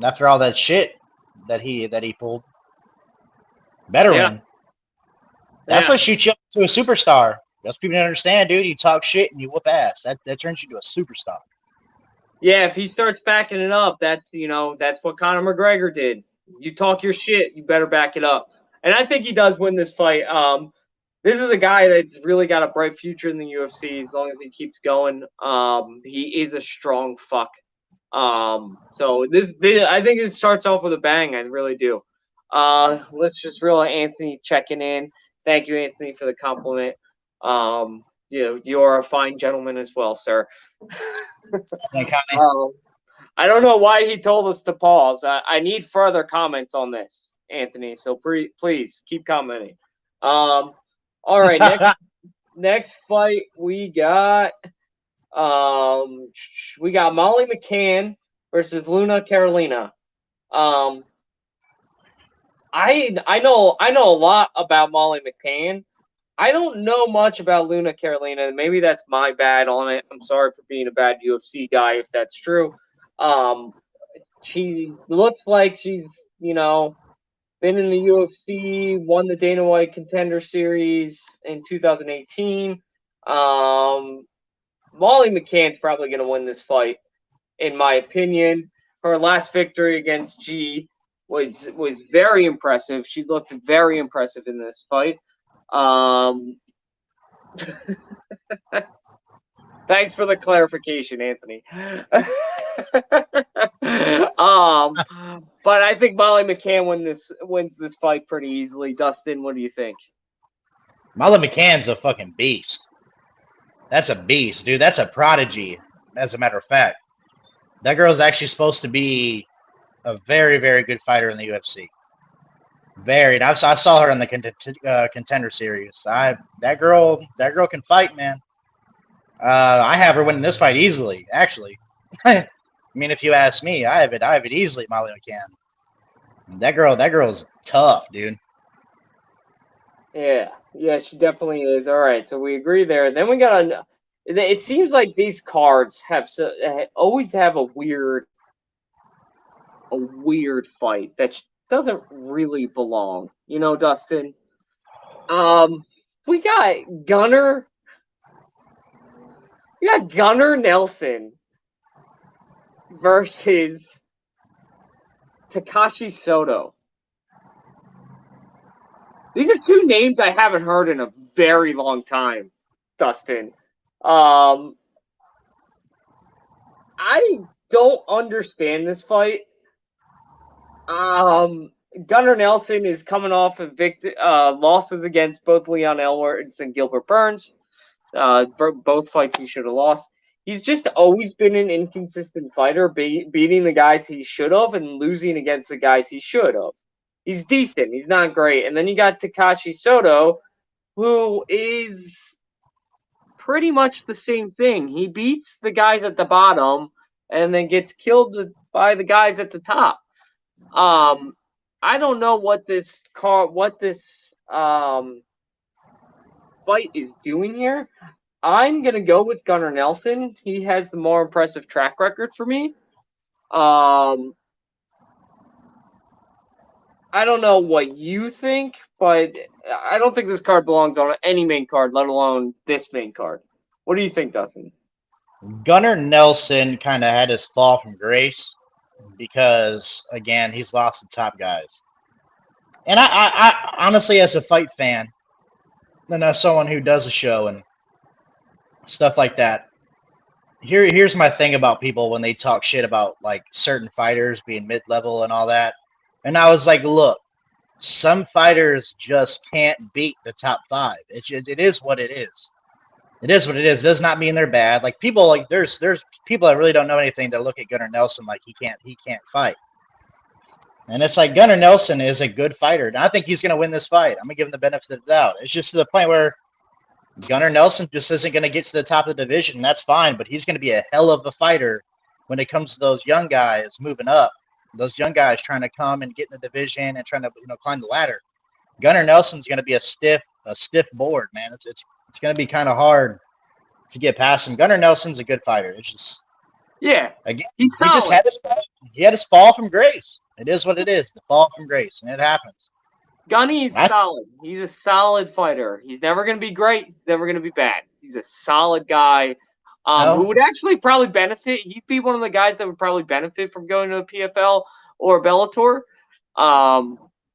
after all that shit that he pulled. Better win. That's what shoots you up to a superstar. That's people don't understand, dude. You talk shit and you whoop ass. That turns you to a superstar. Yeah, if he starts backing it up, that's what Conor McGregor did. You talk your shit, you better back it up. And I think he does win this fight. This is a guy that's really got a bright future in the UFC as long as he keeps going. He is a strong fuck. So this I think it starts off with a bang. I really do. Let's just really Anthony checking in. Thank you, Anthony, for the compliment. You're a fine gentleman as well, sir. I don't know why he told us to pause. I need further comments on this, Anthony. So please keep commenting. All right, next fight we got Molly McCann versus Luna Carolina. I know a lot about Molly McCann. I don't know much about Luna Carolina. Maybe that's my bad on it. I'm sorry for being a bad UFC guy if that's true. She looks like she's, been in the UFC, won the Dana White Contender Series in 2018. Molly McCann's probably going to win this fight, in my opinion. Her last victory against G was very impressive. She looked very impressive in this fight. Thanks for the clarification, Anthony. But I think Molly McCann wins this fight pretty easily. Dustin, what do you think? Molly McCann's a fucking beast. That's a beast, dude. That's a prodigy, as a matter of fact. That girl's actually supposed to be a very, very good fighter in the UFC. Very. I saw her in the Contender Series. That girl can fight, man. I have her winning this fight easily, actually. I mean, if you ask me, I have it easily, Molly McCann. That girl's tough, dude. Yeah, she definitely is. All right, so we agree there. Then we got it seems like these cards always have a weird fight that doesn't really belong. Dustin. We got Gunnar Nelson versus Takashi Soto. These are two names I haven't heard in a very long time, Dustin. I don't understand this fight. Gunnar Nelson is coming off of losses against both Leon Edwards and Gilbert Burns. Both fights he should have lost. He's just always been an inconsistent fighter, beating the guys he should have and losing against the guys he should have. He's decent. He's not great. And then you got Takashi Soto, who is pretty much the same thing. He beats the guys at the bottom and then gets killed by the guys at the top. I don't know what this fight is doing here. I'm gonna go with Gunnar Nelson. He has the more impressive track record for me. I don't know what you think, but I don't think this card belongs on any main card, let alone this main card. What do you think, Dustin? Gunnar Nelson kind of had his fall from grace because, again, he's lost the top guys. And I honestly, as a fight fan, and as someone who does a show and stuff like that, here's my thing about people when they talk shit about like certain fighters being mid-level and all that. And I was like, look, some fighters just can't beat the top five. It is what it is. It is what it is. It does not mean they're bad. Like people, like there's people that really don't know anything that look at Gunnar Nelson like he can't fight. And it's like Gunnar Nelson is a good fighter, and I think he's going to win this fight. I'm going to give him the benefit of the doubt. It's just to the point where Gunnar Nelson just isn't going to get to the top of the division. That's fine, but he's going to be a hell of a fighter when it comes to those young guys moving up. Those young guys trying to come and get in the division and trying to climb the ladder. Gunnar Nelson's going to be a stiff board, man. It's going to be kind of hard to get past him. Gunnar Nelson's a good fighter. It's just again, he just had his fall from grace. It is what it is. The fall from grace, and it happens. Gunny is solid. He's a solid fighter. He's never going to be great. He's never going to be bad. He's a solid guy who would actually probably benefit. He'd be one of the guys that would probably benefit from going to a PFL or a Bellator.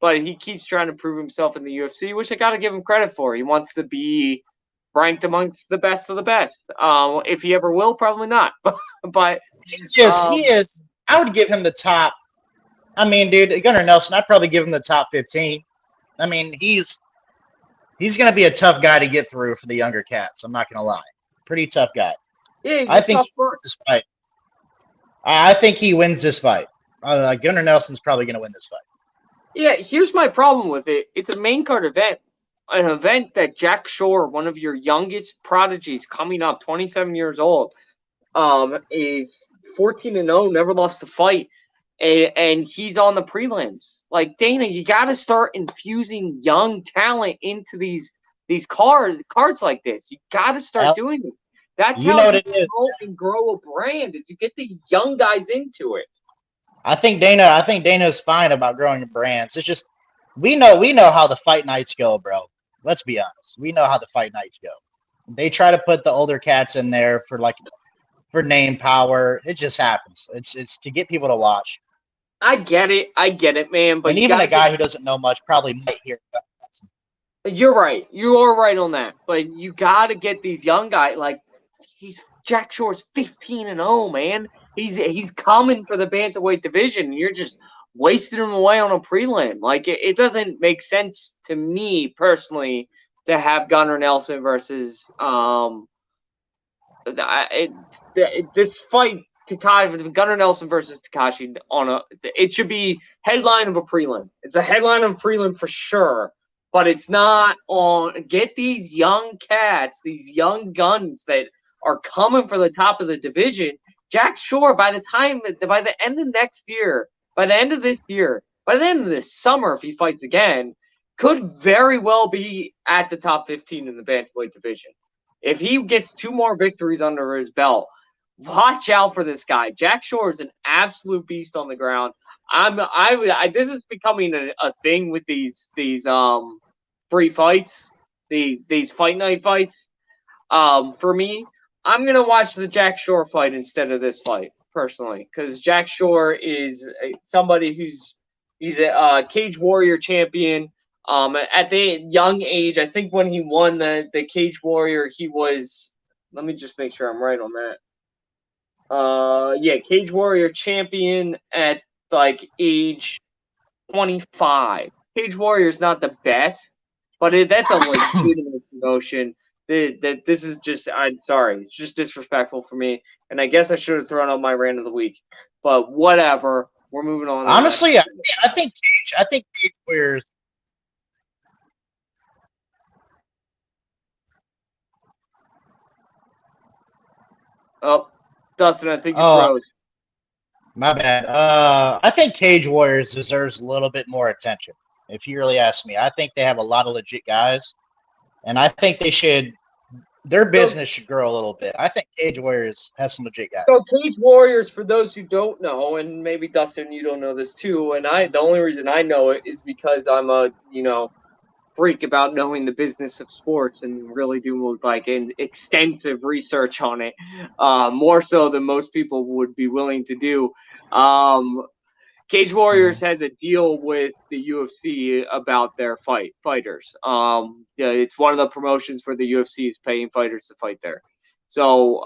But he keeps trying to prove himself in the UFC, which I got to give him credit for. He wants to be ranked amongst the best of the best. If he ever will, probably not. But he is. I would give him the top. I mean, dude, Gunnar Nelson, I'd probably give him the top 15. I mean, he's going to be a tough guy to get through for the younger cats. I'm not going to lie. Pretty tough guy. Yeah, I think he wins this fight. I think he wins this fight. Gunnar Nelson's probably going to win this fight. Yeah, here's my problem with it. It's a main card event. An event that Jack Shore, one of your youngest prodigies coming up, 27 years old, is 14-0, never lost a fight. And he's on the prelims. Like, Dana, you got to start infusing young talent into these cards like this. You got to start doing it. That's how you grow a brand, is you get the young guys into it. I think Dana's fine about growing brands. It's just we know how the fight nights go, bro. Let's be honest. We know how the fight nights go. They try to put the older cats in there for name power. It just happens. It's to get people to watch. I get it, man. But even a guy who doesn't know much probably might hear that. You're right. You are right on that. But you got to get these young guys. Like, Jack Shore's 15-0, man. He's coming for the bantamweight division, and you're just wasting him away on a prelim. Like, it doesn't make sense to me personally to have Gunnar Nelson versus this fight. Gunnar Nelson versus Takashi it should be headline of a prelim. It's a headline of a prelim for sure, but it's not on. Get these young cats, these young guns that are coming for the top of the division. Jack Shore, by the end of next year, by the end of this year, by the end of this summer, if he fights again, could very well be at the top 15 in the bantamweight division. If he gets 2 more victories under his belt, watch out for this guy. Jack Shore is an absolute beast on the ground. This is becoming a thing with these free fights, these fight night fights. For me, I'm gonna watch the Jack Shore fight instead of this fight personally, because Jack Shore is somebody he's a Cage Warrior champion. At the young age, I think when he won the Cage Warrior, he was. Let me just make sure I'm right on that. Cage Warrior champion at like age 25. Cage Warrior's not the best, but that's a legitimate promotion. This is just, I'm sorry, it's just disrespectful for me, and I guess I should have thrown out my rant of the week, but whatever. We're moving on. Honestly, I think Cage Warrior's. Oh, Dustin, I think you froze. My bad. I think Cage Warriors deserves a little bit more attention, if you really ask me. I think they have a lot of legit guys, and I think they should Their So, business should grow a little bit. I think Cage Warriors has some legit guys. so Cage Warriors, for those who don't know, and maybe Dustin, you don't know this too, and the only reason I know it is because I'm a freak about knowing the business of sports and really do like extensive research on it, more so than most people would be willing to do. Cage Warriors Mhm. has a deal with the UFC about their fighters. Yeah, it's one of the promotions where the UFC is paying fighters to fight there. So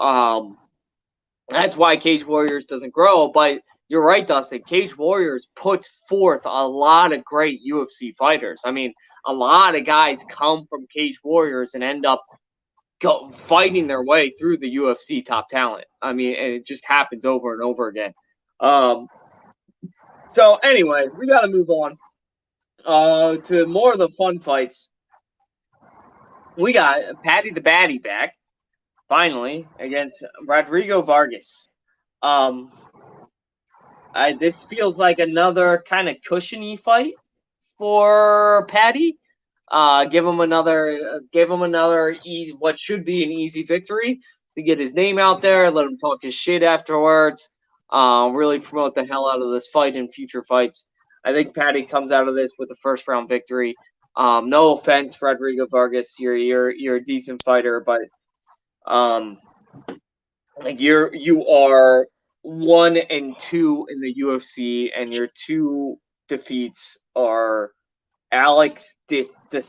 that's why Cage Warriors doesn't grow. But you're right, Dustin. Cage Warriors puts forth a lot of great UFC fighters. I mean, a lot of guys come from Cage Warriors and end up fighting their way through the UFC top talent. I mean, and it just happens over and over again. Um, so anyway, we got to move on to more of the fun fights. We got Patty the Batty back finally against Rodrigo Vargas. Um, this feels like another kind of cushiony fight for Patty. Give him another easy, what should be an easy victory to get his name out there. Let him talk his shit afterwards. Really promote the hell out of this fight in future fights. I think Patty comes out of this with a first round victory. No offense, Rodrigo Vargas, you're a decent fighter, but um, like you are 1-2 in the UFC, and your two defeats are Alex De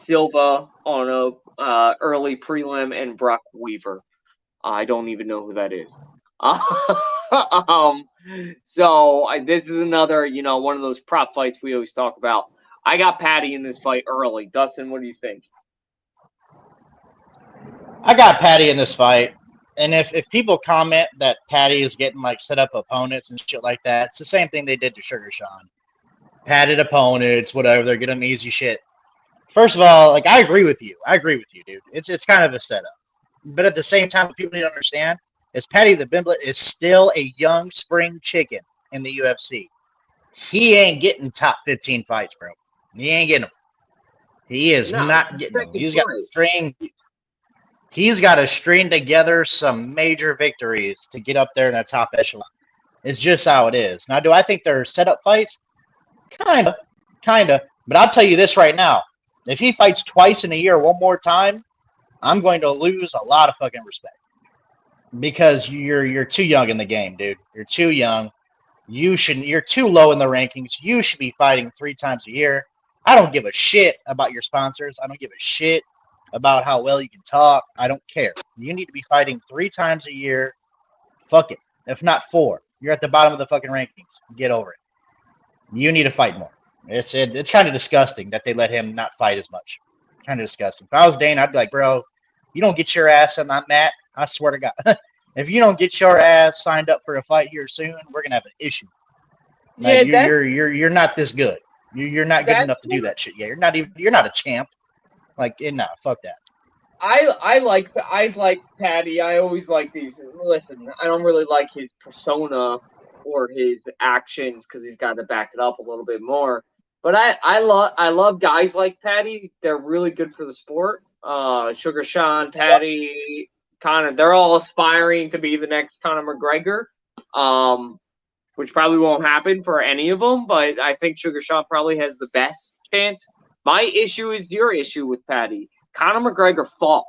Silva on a early prelim and Brock Weaver. I don't even know who that is. um, so this is another, one of those prop fights we always talk about. I got Patty in this fight early. Dustin, what do you think? I got Patty in this fight. And if people comment that Patty is getting like set up opponents and shit like that, it's the same thing they did to Sugar Sean. Padded opponents, whatever, they're getting easy shit. First of all, like I agree with you. I agree with you, dude. It's kind of a setup. But at the same time, what people need to understand is Patty the Bimblet is still a young spring chicken in the UFC. He ain't getting top 15 fights, bro. He ain't getting them. He is No, not getting them. He's got to string together some major victories to get up there in that top echelon. It's just how it is. Now, do I think they're setup fights? Kinda, kinda. But I'll tell you this right now: if he fights twice in a year, one more time, I'm going to lose a lot of fucking respect because you're too young in the game, dude. You're too young. You're too low in the rankings. You should be fighting 3 times a year. I don't give a shit about your sponsors. I don't give a shit about how well you can talk. I don't care. You need to be fighting 3 times a year. Fuck it. If not 4, you're at the bottom of the fucking rankings. Get over it. You need to fight more. It's kind of disgusting that they let him not fight as much. Kind of disgusting. If I was Dane, I'd be like, bro, you don't get your ass on that mat. I swear to God. If you don't get your ass signed up for a fight here soon, we're gonna have an issue. Yeah, Like you're not this good. You're not good that's enough to do that shit. Yeah, you're not a champ. Like, nah, fuck that. I like Patty. I always like these. Listen, I don't really like his persona or his actions because he's got to back it up a little bit more. But I love guys like Patty. They're really good for the sport. Sugar Sean, Patty, Conor. They're all aspiring to be the next Conor McGregor. Which probably won't happen for any of them, but I think Sugar Sean probably has the best chance. My issue is your issue with Patty. Conor McGregor fought.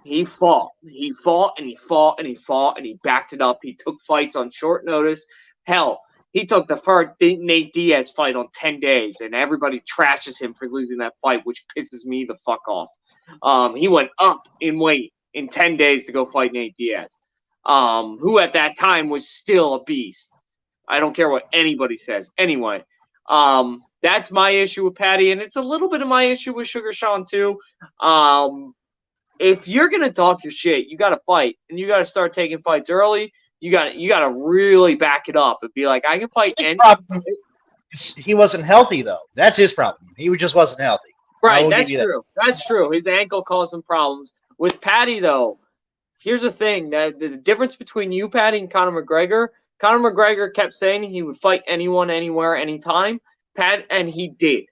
He fought. He fought and he fought and he fought and he backed it up. He took fights on short notice. Hell, he took the first Nate Diaz fight on 10 days, and everybody trashes him for losing that fight, which pisses me the fuck off. He went up in weight in 10 days to go fight Nate Diaz, who at that time was still a beast. I don't care what anybody says. Anyway, that's my issue with Patty, and it's a little bit of my issue with Sugar Sean too. If you're gonna talk your shit, you got to fight, and you got to start taking fights early. You got to really back it up and be like, I can fight His any. problem is he wasn't healthy though. That's his problem. He just wasn't healthy. I Right, will that's give you that. true. That's true. His ankle caused some problems. With Patty though, here's the thing: that the difference between you, Patty, and Conor McGregor. Conor McGregor kept saying he would fight anyone, anywhere, anytime. And he did.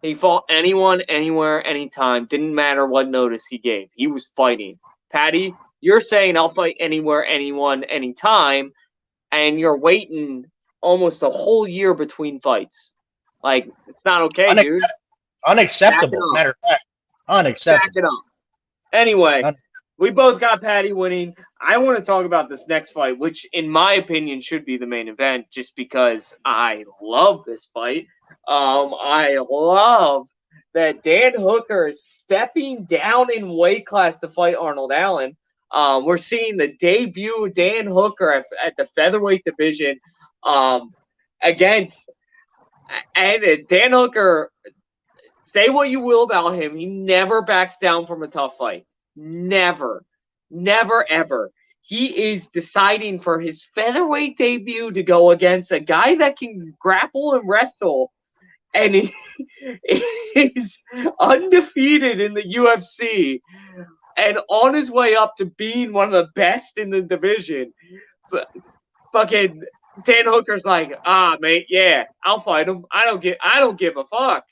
He fought anyone, anywhere, anytime. Didn't matter what notice he gave. He was fighting. Patty, you're saying I'll fight anywhere, anyone, anytime, and you're waiting almost a whole year between fights. Like, it's not okay, dude. Back it Unacceptable. up. Matter of fact, Back it unacceptable. up. Anyway, Un- we both got Patty winning. I want to talk about this next fight, which, in my opinion, should be the main event, just because I love this fight. I love that Dan Hooker is stepping down in weight class to fight Arnold Allen. We're seeing the debut of Dan Hooker at the featherweight division. Um, again, and Dan Hooker, say what you will about him, he never backs down from a tough fight. Never. Never, ever. He is deciding for his featherweight debut to go against a guy that can grapple and wrestle. And he is undefeated in the UFC and on his way up to being one of the best in the division. But fucking Dan Hooker's like, mate, yeah, I'll fight him. I don't give a fuck.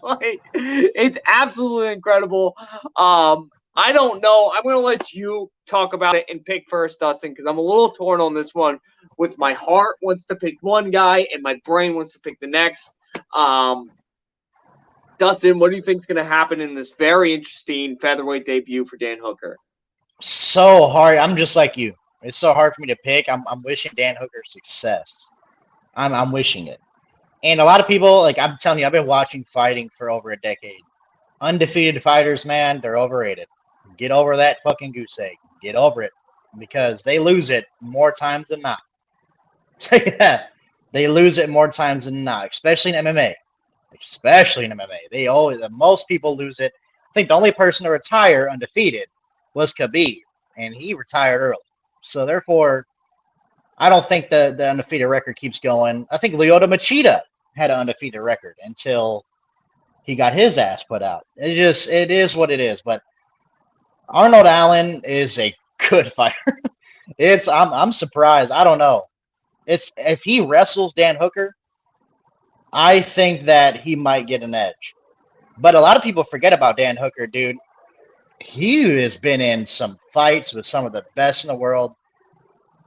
Like, it's absolutely incredible. I don't know. I'm gonna let you talk about it and pick first, Dustin, because I'm a little torn on this one. With my heart wants to pick one guy and my brain wants to pick the next. Dustin, what do you think is gonna happen in this very interesting featherweight debut for Dan Hooker? So hard. I'm just like you. It's so hard for me to pick. I'm wishing Dan Hooker success. I'm wishing it. And a lot of people, like I'm telling you, I've been watching fighting for over a decade. Undefeated fighters, man, they're overrated. Get over that fucking goose egg. Get over it. Because they lose it more times than not. Yeah, they lose it more times than not, especially in MMA. Especially in MMA. Most people lose it. I think the only person to retire undefeated was Khabib, and he retired early. So therefore, I don't think the undefeated record keeps going. I think Lyoto Machida had an undefeated record until he got his ass put out. It is what it is. But Arnold Allen is a good fighter. I'm surprised. I don't know. It's if he wrestles Dan Hooker, I think that he might get an edge. But a lot of people forget about Dan Hooker, dude. He has been in some fights with some of the best in the world.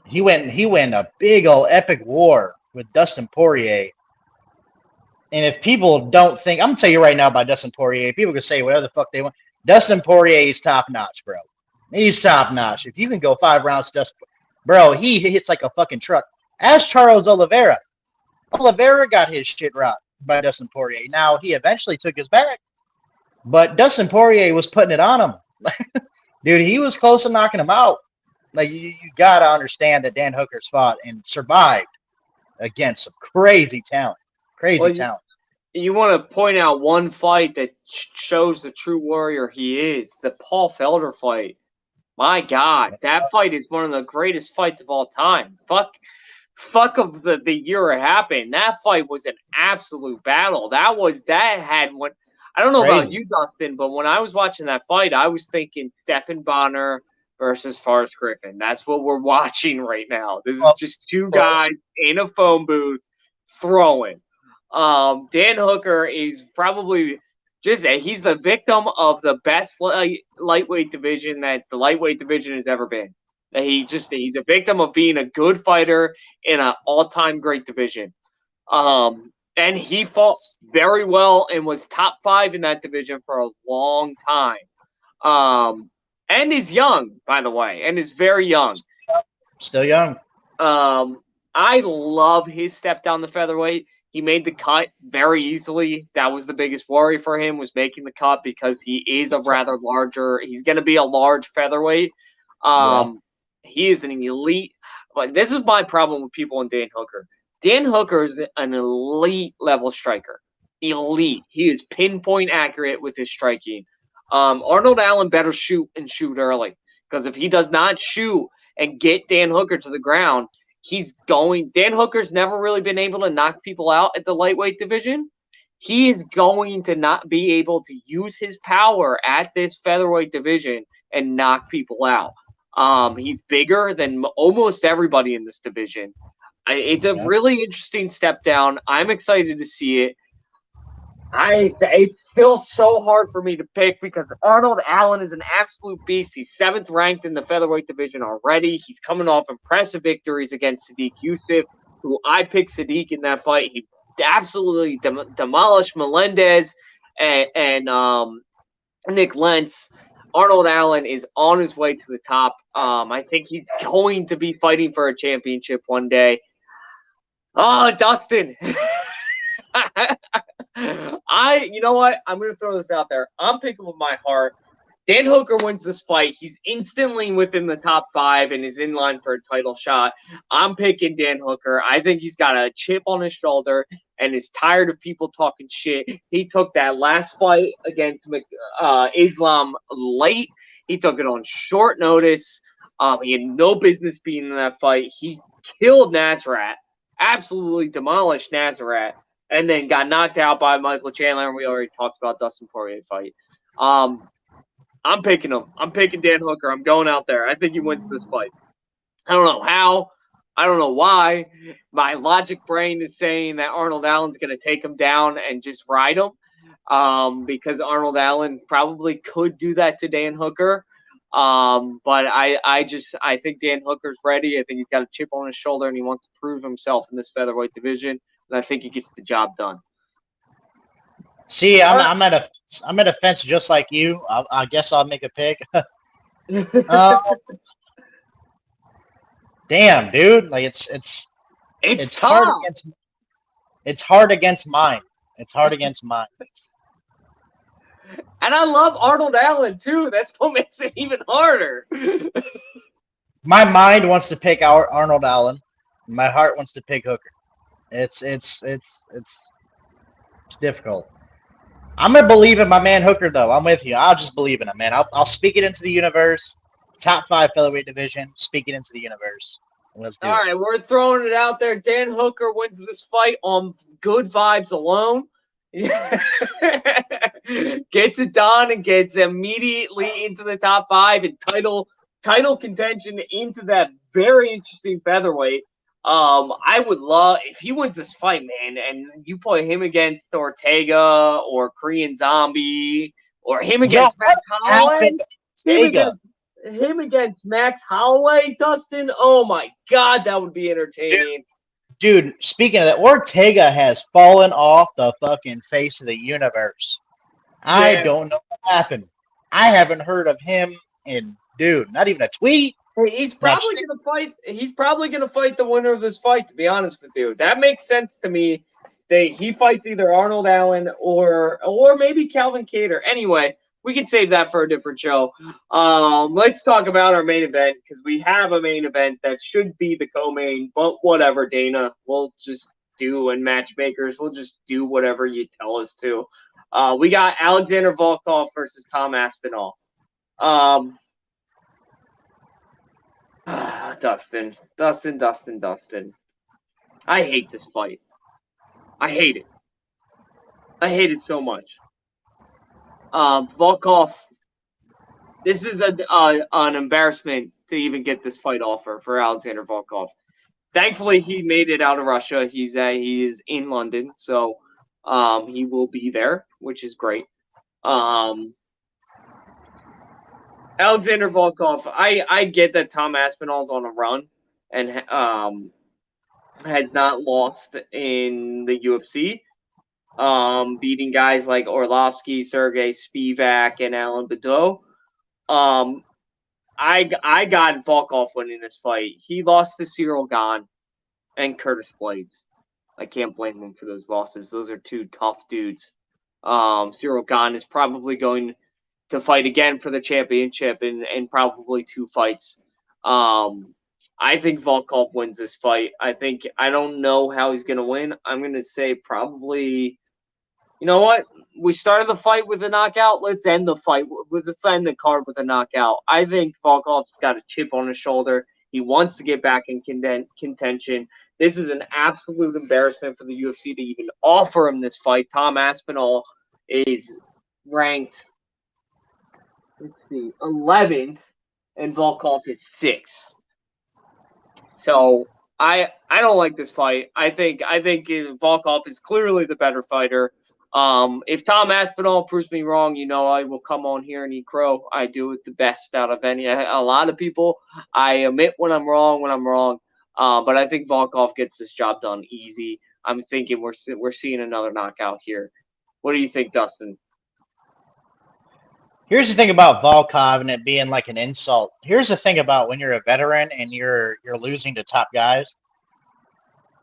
He went a big old epic war with Dustin Poirier. And if people don't think, I'm gonna tell you right now about Dustin Poirier. People can say whatever the fuck they want. Dustin Poirier is top notch, bro. He's top notch. If you can go 5 rounds, bro, he hits like a fucking truck. Ask Charles Oliveira. Oliveira got his shit rocked by Dustin Poirier. Now he eventually took his back, but Dustin Poirier was putting it on him. Dude, he was close to knocking him out. Like you gotta understand that Dan Hooker's fought and survived against some crazy talent. Talent. You want to point out one fight that shows the true warrior he is, the Paul Felder fight. My God, that fight is one of the greatest fights of all time. Fuck of the year it happened. That fight was an absolute battle. That had one. I don't know about you, Dustin, but when I was watching that fight, I was thinking Stephan Bonner versus Forrest Griffin. That's what we're watching right now. This is just two guys in a phone booth throwing. Dan Hooker is probably he's the victim of the best lightweight division that the lightweight division has ever been. He's a victim of being a good fighter in an all-time great division. And he fought very well and was top 5 in that division for a long time. And is young, by the way, and is very young. Still young. I love his step down the featherweight. He made the cut very easily. That was the biggest worry for him, was making the cut, because he is a rather larger. He's going to be a large featherweight. He is an elite. But this is my problem with people in Dan Hooker. Dan Hooker is an elite level striker. Elite. He is pinpoint accurate with his striking. Arnold Allen better shoot early, because if he does not shoot and get Dan Hooker to the ground, Dan Hooker's never really been able to knock people out at the lightweight division. He is going to not be able to use his power at this featherweight division and knock people out. He's bigger than almost everybody in this division. It's a really interesting step down. I'm excited to see it. It's still so hard for me to pick because Arnold Allen is an absolute beast. He's seventh ranked in the featherweight division already. He's coming off impressive victories against Sadiq Youssef, who I picked Sadiq in that fight. He absolutely demolished Melendez and Nick Lentz. Arnold Allen is on his way to the top. I think he's going to be fighting for a championship one day. Oh, Dustin. You know what? I'm going to throw this out there. I'm picking with my heart. Dan Hooker wins this fight. He's instantly within the top 5 and is in line for a title shot. I'm picking Dan Hooker. I think he's got a chip on his shoulder and is tired of people talking shit. He took that last fight against Islam late. He took it on short notice. He had no business being in that fight. He killed Nasrat, absolutely demolished Nasrat, and then got knocked out by Michael Chandler. And we already talked about Dustin Poirier fight. I'm picking him. I'm picking Dan Hooker. I'm going out there. I think he wins this fight. I don't know how. I don't know why. My logic brain is saying that Arnold Allen's going to take him down and just ride him because Arnold Allen probably could do that to Dan Hooker. But I think Dan Hooker's ready. I think he's got a chip on his shoulder and he wants to prove himself in this featherweight division. And I think he gets the job done. See, I'm at a fence just like you. I guess I'll make a pick. Damn, dude! Like it's tough. It's hard against mine. It's hard against mine. And I love Arnold Allen too. That's what makes it even harder. My mind wants to pick Arnold Allen. My heart wants to pick Hooker. It's difficult. I'm gonna believe in my man Hooker, though. I'm with you. I'll just believe in him, man. I'll speak it into the universe. Top 5 featherweight division. Speak it into the universe. Let's do it. All right, we're throwing it out there. Dan Hooker wins this fight on good vibes alone. Gets it done and gets immediately into the top 5 and title contention into that very interesting featherweight. I would love if he wins this fight, man, and you put him against Ortega or Korean Zombie or him against Max Holloway. Him against Max Holloway, Dustin. Oh my God, that would be entertaining. Dude, speaking of that, Ortega has fallen off the fucking face of the universe. Yeah. I don't know what happened. I haven't heard of him in, dude, not even a tweet. He's probably gonna fight. He's probably gonna fight the winner of this fight. To be honest with you, that makes sense to me. He fights either Arnold Allen or maybe Calvin Kattar. Anyway, we can save that for a different show. Let's talk about our main event because we have a main event that should be the co-main, but whatever, Dana. We'll just do and matchmakers. We'll just do whatever you tell us to. We got Alexander Volkov versus Tom Aspinall. Dustin. I hate this fight. I hate it. I hate it so much. Volkov, this is an embarrassment to even get this fight offer for Alexander Volkov. Thankfully, he made it out of Russia. He is in London, so he will be there, which is great. Alexander Volkov, I get that Tom Aspinall's on a run and has not lost in the UFC, beating guys like Orlovsky, Sergey Spivak, and Alan Badeau. I got Volkov winning this fight. He lost to Cyril Gane and Curtis Blades. I can't blame him for those losses. Those are two tough dudes. Cyril Gane is probably going to fight again for the championship in probably 2 fights. I think Volkov wins this fight. I don't know how he's going to win. I'm going to say probably, you know what? We started the fight with a knockout. Let's end the fight. Let's end the card with a knockout. I think Volkov's got a chip on his shoulder. He wants to get back in contention. This is an absolute embarrassment for the UFC to even offer him this fight. Tom Aspinall is ranked, 11th, and Volkov is 6th. So I don't like this fight. I think Volkov is clearly the better fighter. If Tom Aspinall proves me wrong, I will come on here and eat crow. I do it the best out of any. A lot of people, I admit when I'm wrong. But I think Volkov gets this job done easy. I'm thinking we're seeing another knockout here. What do you think, Dustin? Here's the thing about Volkov and it being like an insult. Here's the thing about when you're a veteran and you're losing to top guys.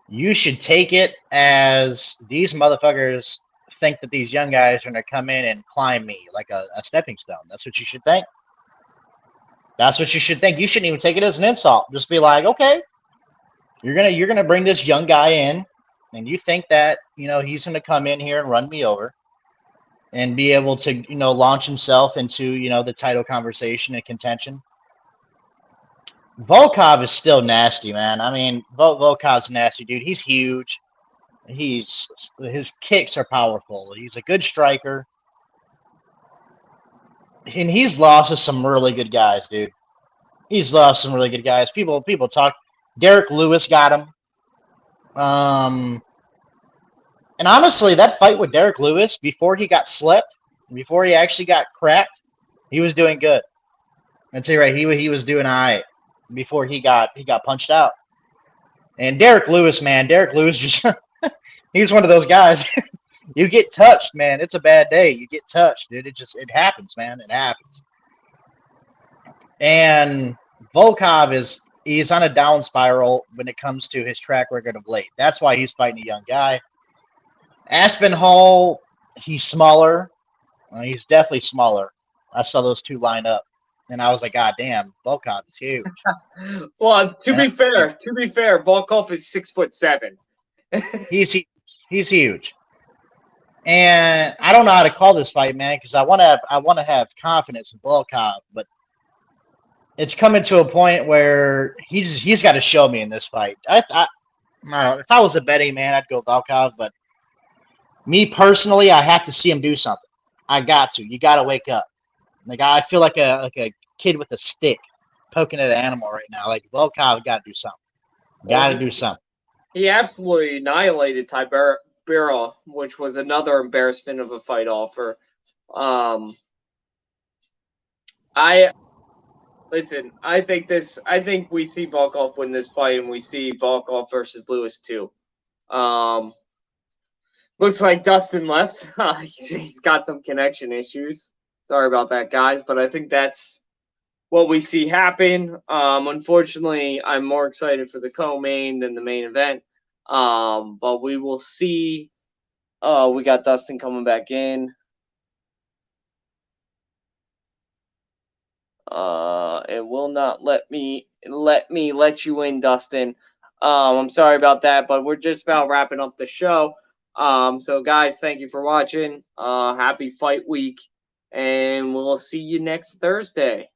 You should take it as these motherfuckers think that these young guys are going to come in and climb me like a stepping stone. That's what you should think. That's what you should think. You shouldn't even take it as an insult. Just be like, okay, you're gonna bring this young guy in, and you think that he's gonna come in here and run me over, and be able to launch himself into the title conversation and contention. Volkov is still nasty, man. I mean, Volkov's nasty, dude. He's huge. His kicks are powerful. He's a good striker. And he's lost to some really good guys, dude. He's lost some really good guys. People talk. Derek Lewis got him. And honestly, that fight with Derek Lewis, before he got slept, before he actually got cracked, he was doing good. I'd say right, he was doing all right before he got punched out. And Derek Lewis, man, just he's one of those guys. You get touched, man. It's a bad day. You get touched, dude. It happens, man. It happens. And Volkov he's on a down spiral when it comes to his track record of late. That's why he's fighting a young guy. Aspinall, he's smaller. He's definitely smaller. I saw those two line up, and I was like, God damn, Volkov is huge. Well, to be fair, Volkov is 6'7". He's huge. And I don't know how to call this fight, man, because I want to have confidence in Volkov, but it's coming to a point where he's got to show me in this fight. I don't know. If I was a betting man, I'd go Volkov, but me personally, I have to see him do something. I got to. You got to wake up. Like I feel like a kid with a stick poking at an animal right now. Like Volkov got to do something. Got to do something. He absolutely annihilated Tibera, which was another embarrassment of a fight offer. I think we see Volkov win this fight, and we see Volkov versus Lewis too. Looks like Dustin left. He's got some connection issues. Sorry about that, guys, but I think that's what we see happen. Unfortunately, I'm more excited for the co-main than the main event. But we will see. We got Dustin coming back in. It will not let me let you in, Dustin. I'm sorry about that, but we're just about wrapping up the show. So guys, thank you for watching. Happy fight week, and we'll see you next Thursday.